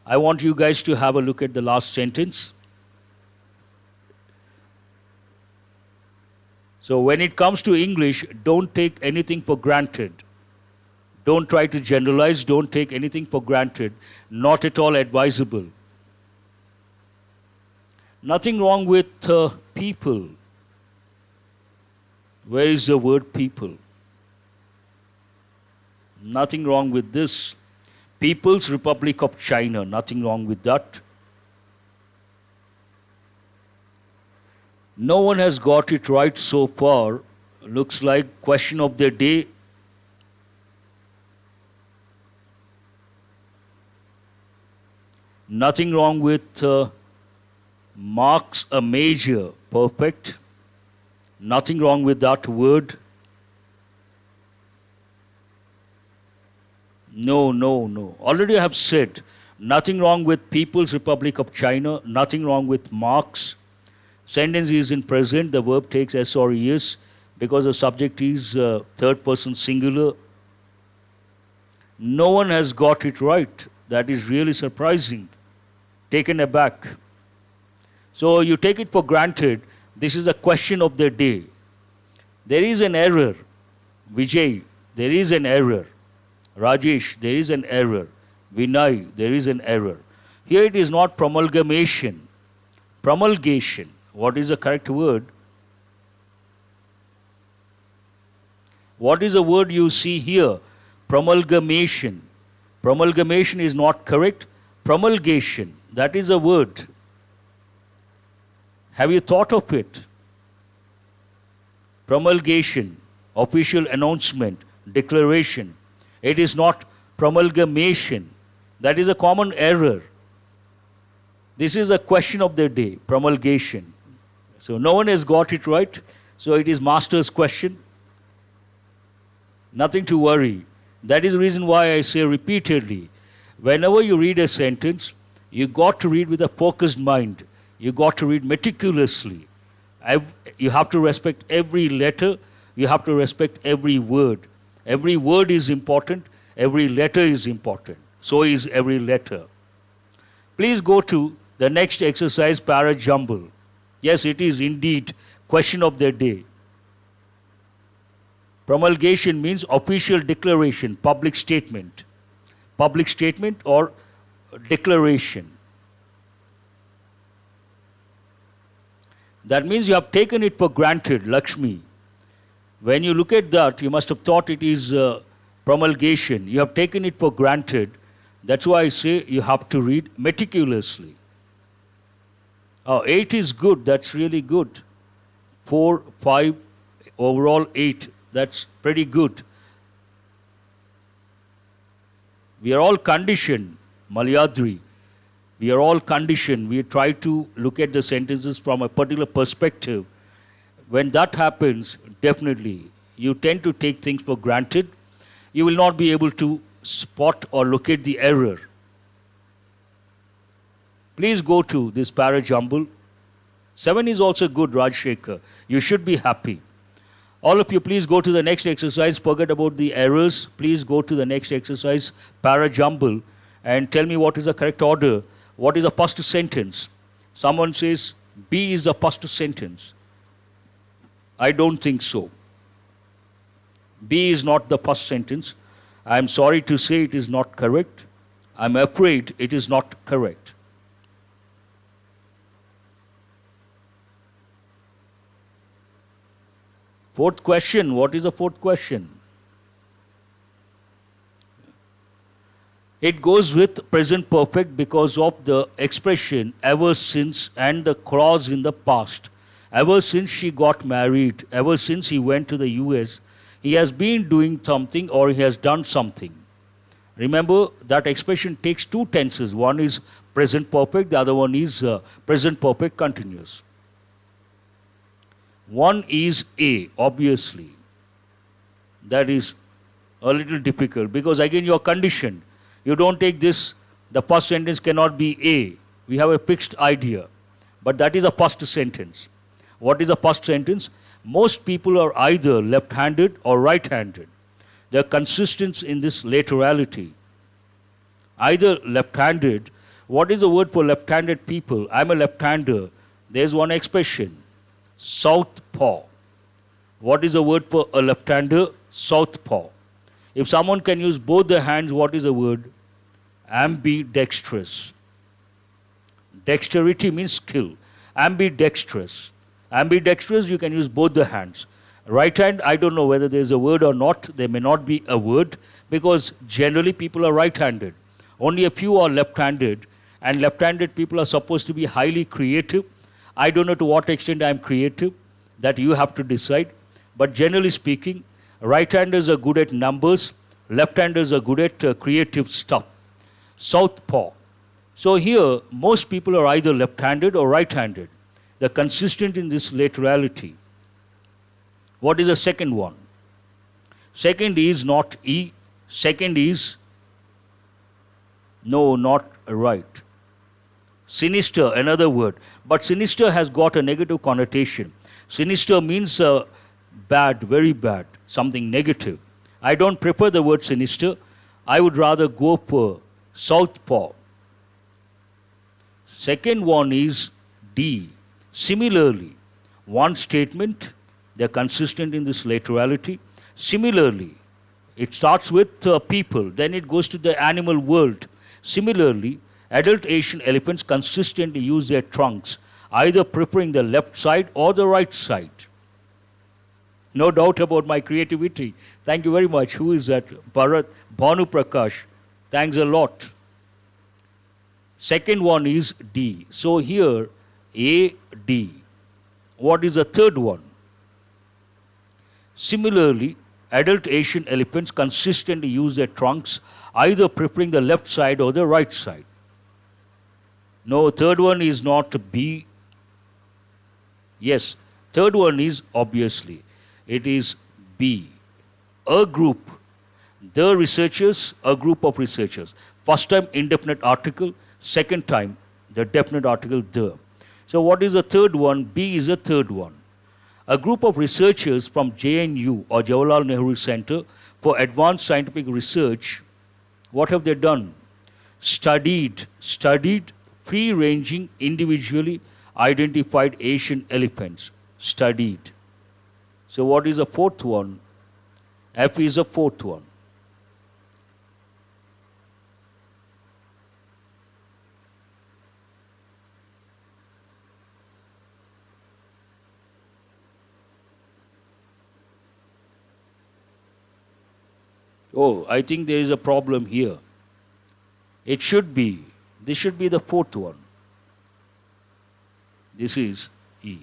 I want you guys to have a look at the last sentence. So when it comes to English, don't take anything for granted. Don't try to generalize. Don't take anything for granted. Not at all advisable. Nothing wrong with people. Where is the word people? Nothing wrong with this. People's Republic of China. Nothing wrong with that. No one has got it right so far. Looks like question of the day. Nothing wrong with marks a major. Perfect. Nothing wrong with that word. No. Already I have said, nothing wrong with People's Republic of China, nothing wrong with marks. Sentence is in present, the verb takes SREEDHAR'S because the subject is third person singular. No one has got it right. That is really surprising. Taken aback. So you take it for granted. This is a question of the day. There is an error. Vijay, there is an error. Rajesh, there is an error. Vinay, there is an error. Here it is not promulgation. Promulgation. What is the correct word? What is the word you see here? Promulgation. Promulgation is not correct. Promulgation. That is a word. Have you thought of it? Promulgation, official announcement, declaration. It is not promulgation. That is a common error. This is a question of the day, promulgation. So no one has got it right. So it is master's question. Nothing to worry. That is the reason why I say repeatedly, whenever you read a sentence, you got to read with a focused mind. You got to read meticulously. You have to respect every letter. You have to respect every word. Every word is important. Every letter is important. So is every letter. Please go to the next exercise, para jumble. Yes, it is indeed question of the day. Promulgation means official declaration, public statement. Public statement or declaration. That means you have taken it for granted, Lakshmi. When you look at that, you must have thought it is promulgation. You have taken it for granted. That's why I say you have to read meticulously. 8 is good. That's really good. 4, 5, overall 8. That's pretty good. We are all conditioned, Malayadri. We are all conditioned. We try to look at the sentences from a particular perspective. When that happens, definitely, you tend to take things for granted. You will not be able to spot or locate the error. Please go to this para jumble. 7 is also good, Rajshekhar. You should be happy. All of you, please go to the next exercise. Forget about the errors. Please go to the next exercise, para jumble, and tell me what is the correct order. What is the past sentence? Someone says B is the past sentence. I don't think so. B is not the past sentence. I am sorry to say it is not correct. I am afraid it is not correct. Fourth question. What is the fourth question? It goes with present perfect because of the expression ever since and the clause in the past. Ever since she got married, ever since he went to the US, he has been doing something or he has done something. Remember, that expression takes 2 tenses. One is present perfect, the other one is present perfect continuous. One is A, obviously. That is a little difficult because again you are conditioned. You don't take this, the past sentence cannot be A. We have a fixed idea. But that is a past sentence. What is a past sentence? Most people are either left-handed or right-handed. They are consistent in this laterality. Either left-handed. What is the word for left-handed people? I'm a left-hander. There's one expression. Southpaw. What is the word for a left-hander? Southpaw. If someone can use both the hands, what is the word? Ambidextrous. Dexterity means skill. Ambidextrous. Ambidextrous, you can use both the hands. Right hand, I don't know whether there is a word or not. There may not be a word because generally people are right-handed. Only a few are left-handed, and left-handed people are supposed to be highly creative. I don't know to what extent I am creative. That you have to decide. But generally speaking, right-handers are good at numbers. Left-handers are good at creative stuff. Southpaw. So here, most people are either left-handed or right-handed. They're consistent in this laterality. What is the second one? Second is not E. Second is, no, not right. Sinister, another word. But sinister has got a negative connotation. Sinister means bad, very bad, something negative. I don't prefer the word sinister. I would rather go for southpaw. Second one is D. Similarly, one statement, they're consistent in this laterality. Similarly, it starts with people, then it goes to the animal world. Similarly, adult Asian elephants consistently use their trunks, either preferring the left side or the right side. No doubt about my creativity. Thank you very much. Who is that? Bharat Bhanu Prakash. Thanks a lot. Second one is D. So here, A, D. What is the third one? Similarly, adult Asian elephants consistently use their trunks, either preferring the left side or the right side. No, third one is not B. Yes, third one is obviously. It is B. A group. The researchers, a group of researchers. First time indefinite article, second time the definite article the. So what is the third one? B is the third one. A group of researchers from JNU or Jawaharlal Nehru Center for Advanced Scientific Research, what have they done? Studied free-ranging, individually identified Asian elephants. studied. So what is the fourth one? F is the fourth one. Oh, I think there is a problem here. This should be the fourth one. This is E.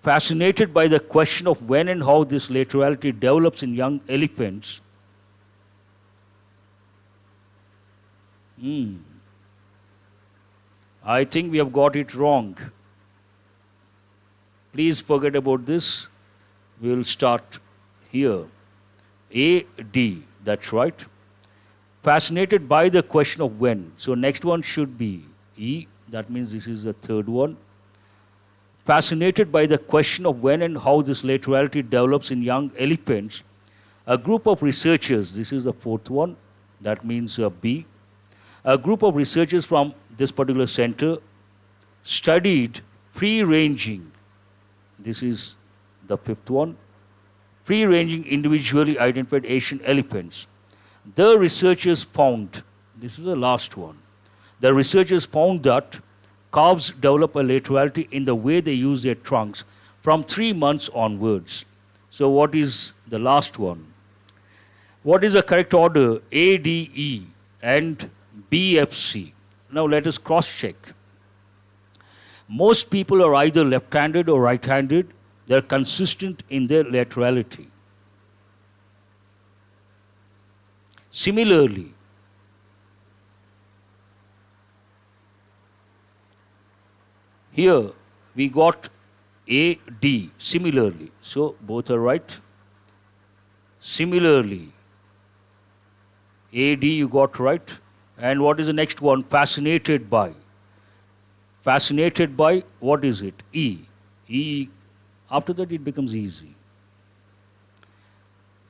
Fascinated by the question of when and how this laterality develops in young elephants. I think we have got it wrong. Please forget about this. We will start here. A, D, that's right. Fascinated by the question of when. So next one should be E. That means this is the third one. Fascinated by the question of when and how this laterality develops in young elephants, a group of researchers, this is the fourth one, that means B. A group of researchers from this particular center studied free-ranging, this is the fifth one, free-ranging individually identified Asian elephants. The researchers found, this is the last one, the researchers found that calves develop a laterality in the way they use their trunks from 3 months onwards. So what is the last one? What is the correct order? A, D, E and B, F, C. Now let us cross-check. Most people are either left-handed or right-handed. They are consistent in their laterality. Similarly, here we got A, D, similarly. So both are right. Similarly, A, D you got right. And what is the next one? Fascinated by. Fascinated by, what is it? E. E, after that it becomes easy.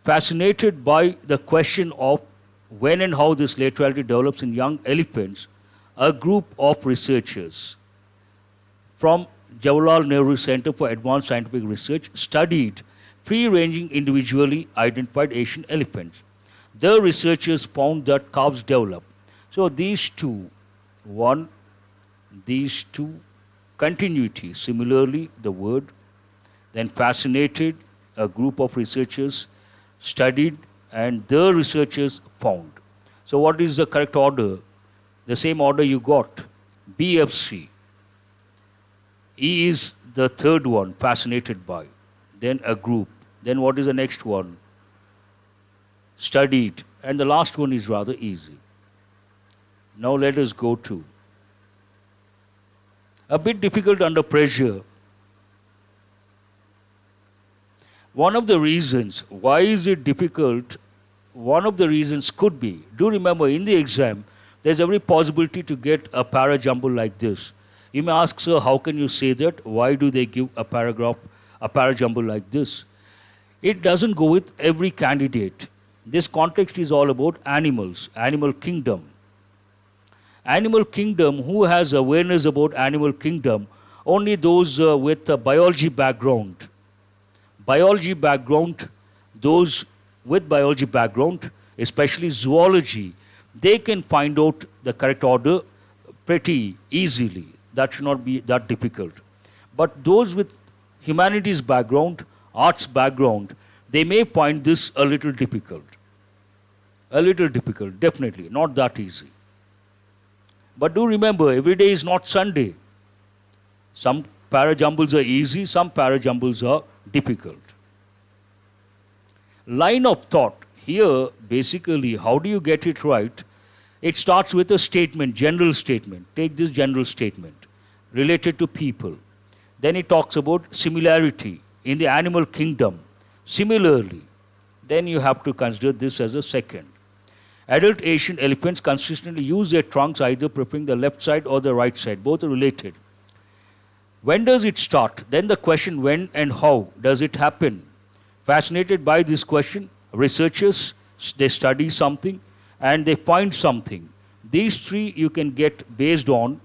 Fascinated by the question of when and how this laterality develops in young elephants, a group of researchers from Jawaharlal Nehru Center for Advanced Scientific Research studied free-ranging individually identified Asian elephants. The researchers found that calves develop. So these two, continuity, similarly the word, then fascinated, a group of researchers studied and the researchers found. So what is the correct order? The same order you got, B, F, C. E is the third one, fascinated by. Then a group. Then what is the next one? Studied. And the last one is rather easy. Now let us go to a bit difficult under pressure. One of the reasons, why is it difficult? One of the reasons could be, do remember in the exam, there's every possibility to get a para-jumble like this. You may ask, sir, how can you say that? Why do they give a paragraph, a para-jumble like this? It doesn't go with every candidate. This context is all about animals, animal kingdom. Animal kingdom, who has awareness about animal kingdom? Only those with a biology background. Biology background, those with biology background, especially zoology, they can find out the correct order pretty easily. That should not be that difficult. But those with humanities background, arts background, they may find this a little difficult. A little difficult, definitely, not that easy. But do remember, every day is not Sunday. Some para-jumbles are easy, some para-jumbles are difficult. Line of thought. Here, basically, how do you get it right? It starts with a statement, general statement. Take this general statement related to people. Then it talks about similarity in the animal kingdom. Similarly, then you have to consider this as a second. Adult Asian elephants consistently use their trunks either preferring the left side or the right side. Both are related. When does it start? Then the question when and how does it happen? Fascinated by this question, researchers, they study something and they find something. These three you can get based on.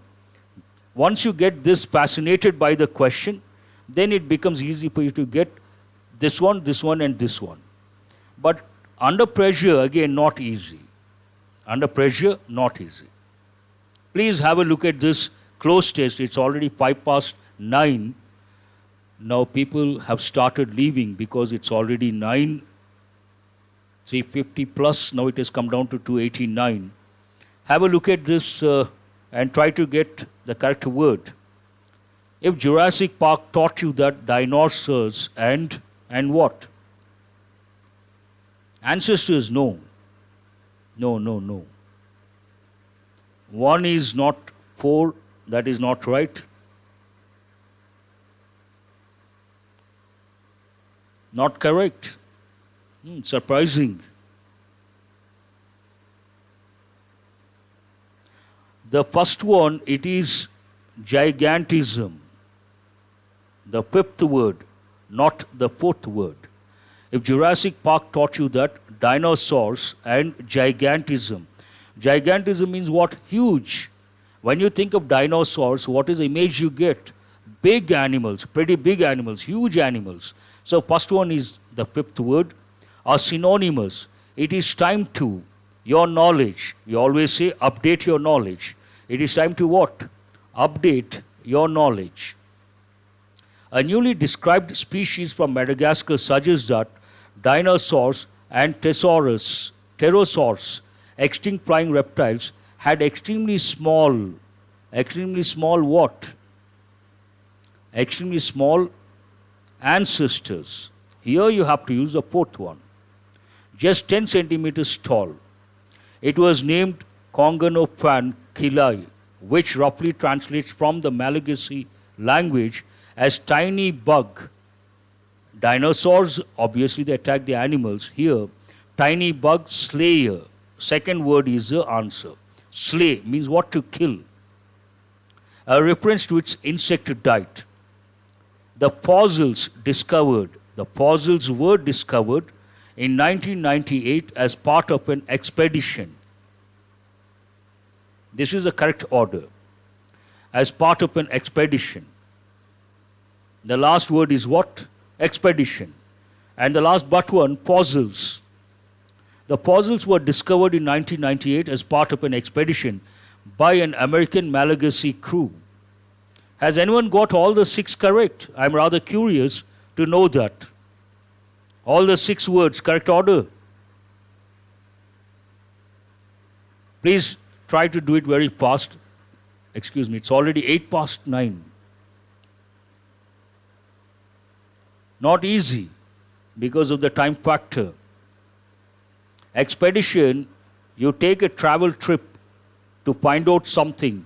Once you get this fascinated by the question, then it becomes easy for you to get this one, and this one. But under pressure, again, not easy. Under pressure, not easy. Please have a look at this Cloze test. It's already 9:05. Now people have started leaving because it's already 350 plus. Now it has come down to 289. Have a look at this and try to get the correct word. If Jurassic Park taught you that dinosaurs and what? Ancestors, no. No. 1 is not 4, that is not right. Not correct. Surprising. The first one, it is gigantism. The 5th word, not the 4th word. If Jurassic Park taught you that dinosaurs and gigantism. Gigantism means what? Huge. When you think of dinosaurs, what is the image you get? Big animals, pretty big animals, huge animals. So first one is the 5th word. Are synonymous. It is time to your knowledge. We always say update your knowledge. It is time to what? Update your knowledge. A newly described species from Madagascar suggests that dinosaurs and pterosaurs, extinct flying reptiles, had extremely small what? Extremely small ancestors. Here you have to use the 4th one. Just 10 centimeters tall. It was named Kongonophankilai, which roughly translates from the Malagasy language as tiny bug. Dinosaurs, obviously they attack the animals. Here, tiny bug slayer. Second word is the answer. Slay means what? To kill. A reference to its insect diet. The fossils were discovered in 1998 as part of an expedition. This is the correct order. As part of an expedition. The last word is what? Expedition. And the last but one, fossils. The fossils were discovered in 1998 as part of an expedition by an American Malagasy crew. Has anyone got all the 6 correct? I'm rather curious to know that. All the 6 words, correct order. Please try to do it very fast. Excuse me, it's already 9:08. Not easy because of the time factor. Expedition, you take a travel trip to find out something,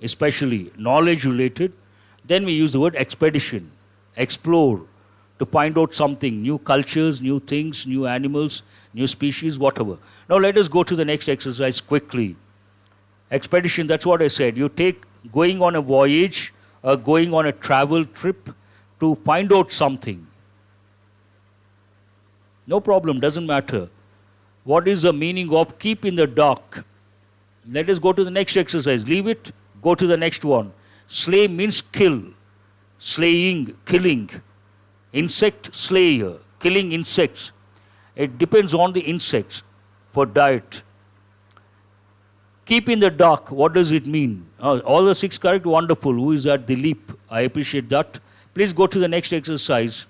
especially knowledge related. Then we use the word expedition. Explore, to find out something, new cultures, new things, new animals, new species, whatever. Now let us go to the next exercise quickly. Expedition, that's what I said. You take going on a voyage or going on a travel trip to find out something. No problem, doesn't matter. What is the meaning of keep in the dark? Let us go to the next exercise. Leave it, go to the next one. Slay means kill. Slaying, killing. Insect slayer, killing insects. It depends on the insects for diet. Keep in the dark, what does it mean? All the 6 correct, wonderful. Who is that? Dilip. I appreciate that. Please go to the next exercise.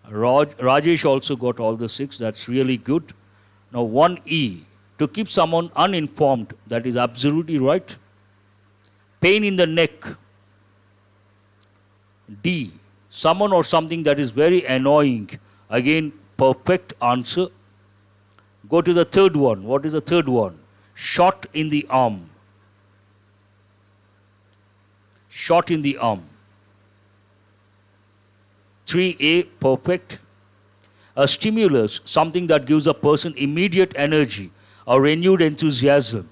Rajesh also got all the 6. That's really good. Now 1E. To keep someone uninformed. That is absolutely right. Pain in the neck. D. Someone or something that is very annoying. Again, perfect answer. Go to the third one. What is the third one? Shot in the arm. Shot in the arm. 3A, perfect. A stimulus, something that gives a person immediate energy or renewed enthusiasm.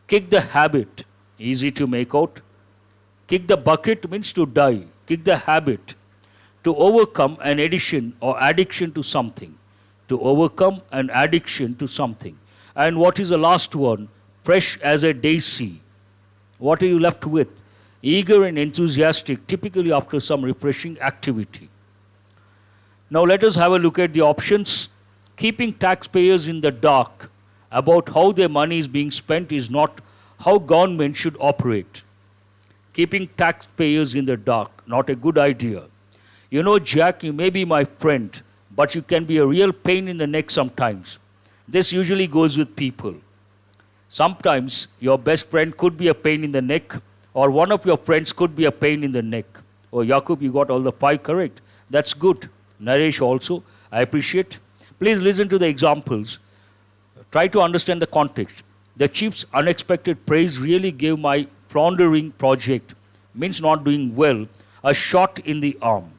Kick the habit, easy to make out. Kick the bucket means to die. Kick the habit, to overcome an addiction or addiction to something. To overcome an addiction to something. And what is the last one? Fresh as a daisy. What are you left with? eager and enthusiastic, typically after some refreshing activity. Now let us have a look at the options. Keeping taxpayers in the dark about how their money is being spent is not how government should operate. Keeping taxpayers in the dark, not a good idea. You know, Jack, you may be my friend, but you can be a real pain in the neck sometimes. This usually goes with people. Sometimes your best friend could be a pain in the neck, or one of your friends could be a pain in the neck. Oh, Jakub, you got all the 5 correct. That's good. Naresh also, I appreciate. Please listen to the examples. Try to understand the context. The chief's unexpected praise really gave my floundering project, means not doing well, a shot in the arm.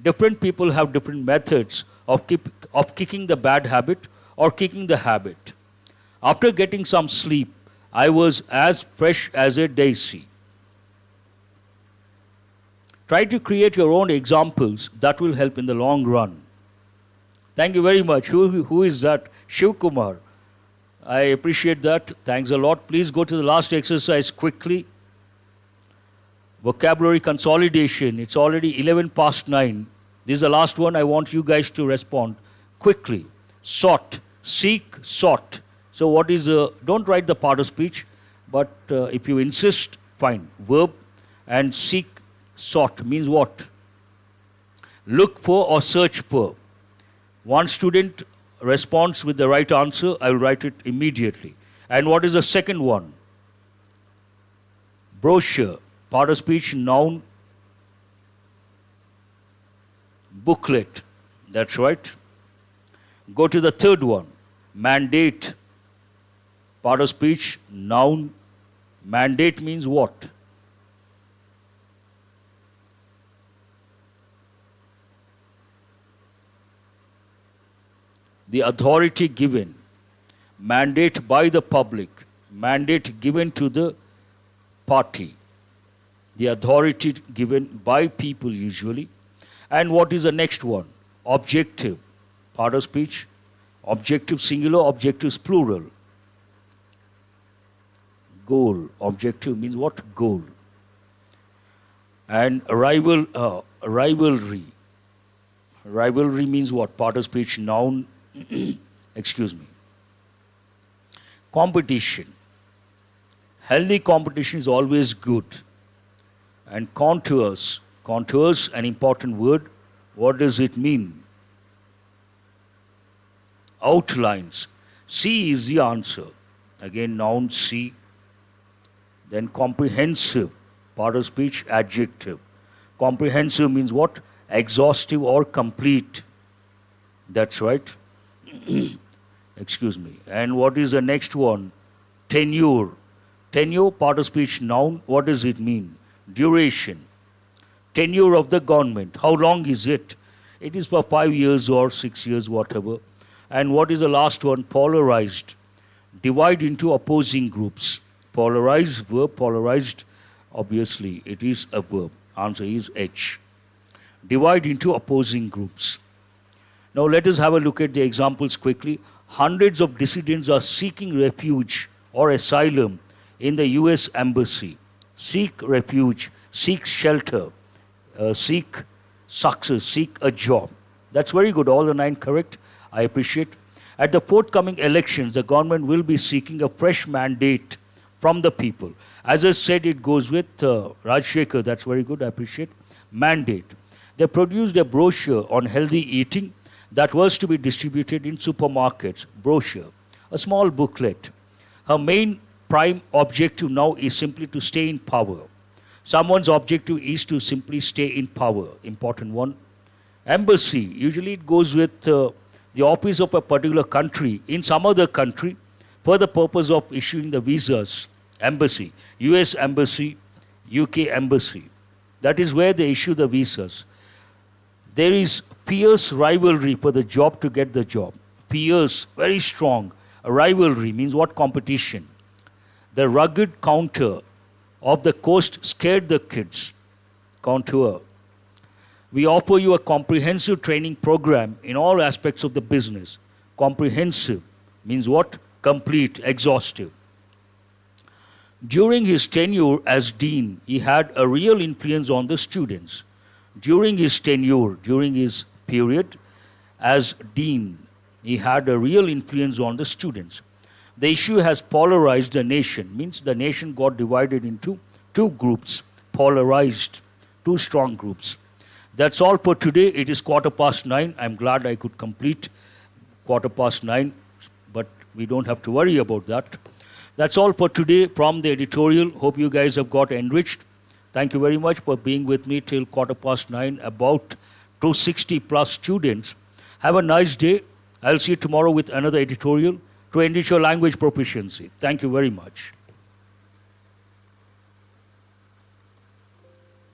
Different people have different methods of kicking the bad habit or kicking the habit. After getting some sleep, I was as fresh as a daisy. Try to create your own examples that will help in the long run. Thank you very much. Who is that? Shiv Kumar. I appreciate that. Thanks a lot. Please go to the last exercise quickly. Vocabulary consolidation. It's already 11 past 9. This is the last one. I want you guys to respond quickly. Sought. Seek, sought. So what is, don't write the part of speech, but if you insist, fine. Verb and seek, sought means what? Look for or search for. One student responds with the right answer, I will write it immediately. And what is the second one? Brochure, part of speech, noun, booklet. That's right. Go to the third one. Mandate, part of speech, noun. Mandate means what? The authority given. Mandate by the public. Mandate given to the party. The authority given by people usually. And what is the next one? Objective, part of speech. Objective singular, objectives plural. Goal. Objective means what? Goal. And rivalry. Rivalry means what? Part of speech, noun. Excuse me. Competition. Healthy competition is always good. And contours. Contours, an important word. What does it mean? Outlines. C is the answer. Again, noun C. Then comprehensive. Part of speech, adjective. Comprehensive means what? Exhaustive or complete. That's right. Excuse me. And what is the next one? Tenure. Tenure, part of speech, noun. What does it mean? Duration. Tenure of the government. How long is it? It is for 5 years or 6 years, whatever. And what is the last one? Polarized. Divide into opposing groups. Polarized, verb, polarized. Obviously, it is a verb. Answer is H. Divide into opposing groups. Now let us have a look at the examples quickly. Hundreds of dissidents are seeking refuge or asylum in the US Embassy. Seek refuge, seek shelter, seek success, seek a job. That's very good. All the 9 correct. I appreciate. At the forthcoming elections, the government will be seeking a fresh mandate from the people. As I said, it goes with Rajshekhar. That's very good. I appreciate. Mandate. They produced a brochure on healthy eating that was to be distributed in supermarkets. Brochure. A small booklet. Her main prime objective now is simply to stay in power. Someone's objective is to simply stay in power. Important one. Embassy. Usually it goes with the office of a particular country in some other country for the purpose of issuing the visas. Embassy. US Embassy, UK Embassy. That is where they issue the visas. There is fierce rivalry for the job to get the job. Fierce, very strong. A rivalry means what? Competition. The rugged counter of the coast scared the kids. Contour. We offer you a comprehensive training program in all aspects of the business. Comprehensive means what? Complete, exhaustive. During his tenure as dean, he had a real influence on the students. During his period as dean, he had a real influence on the students. The issue has polarized the nation, means the nation got divided into two groups, polarized, two strong groups. That's all for today. It is 9:15. I'm glad I could complete 9:15, but we don't have to worry about that. That's all for today from the editorial. Hope you guys have got enriched. Thank you very much for being with me till 9:15, about 260 plus students. Have a nice day. I'll see you tomorrow with another editorial to enrich your language proficiency. Thank you very much.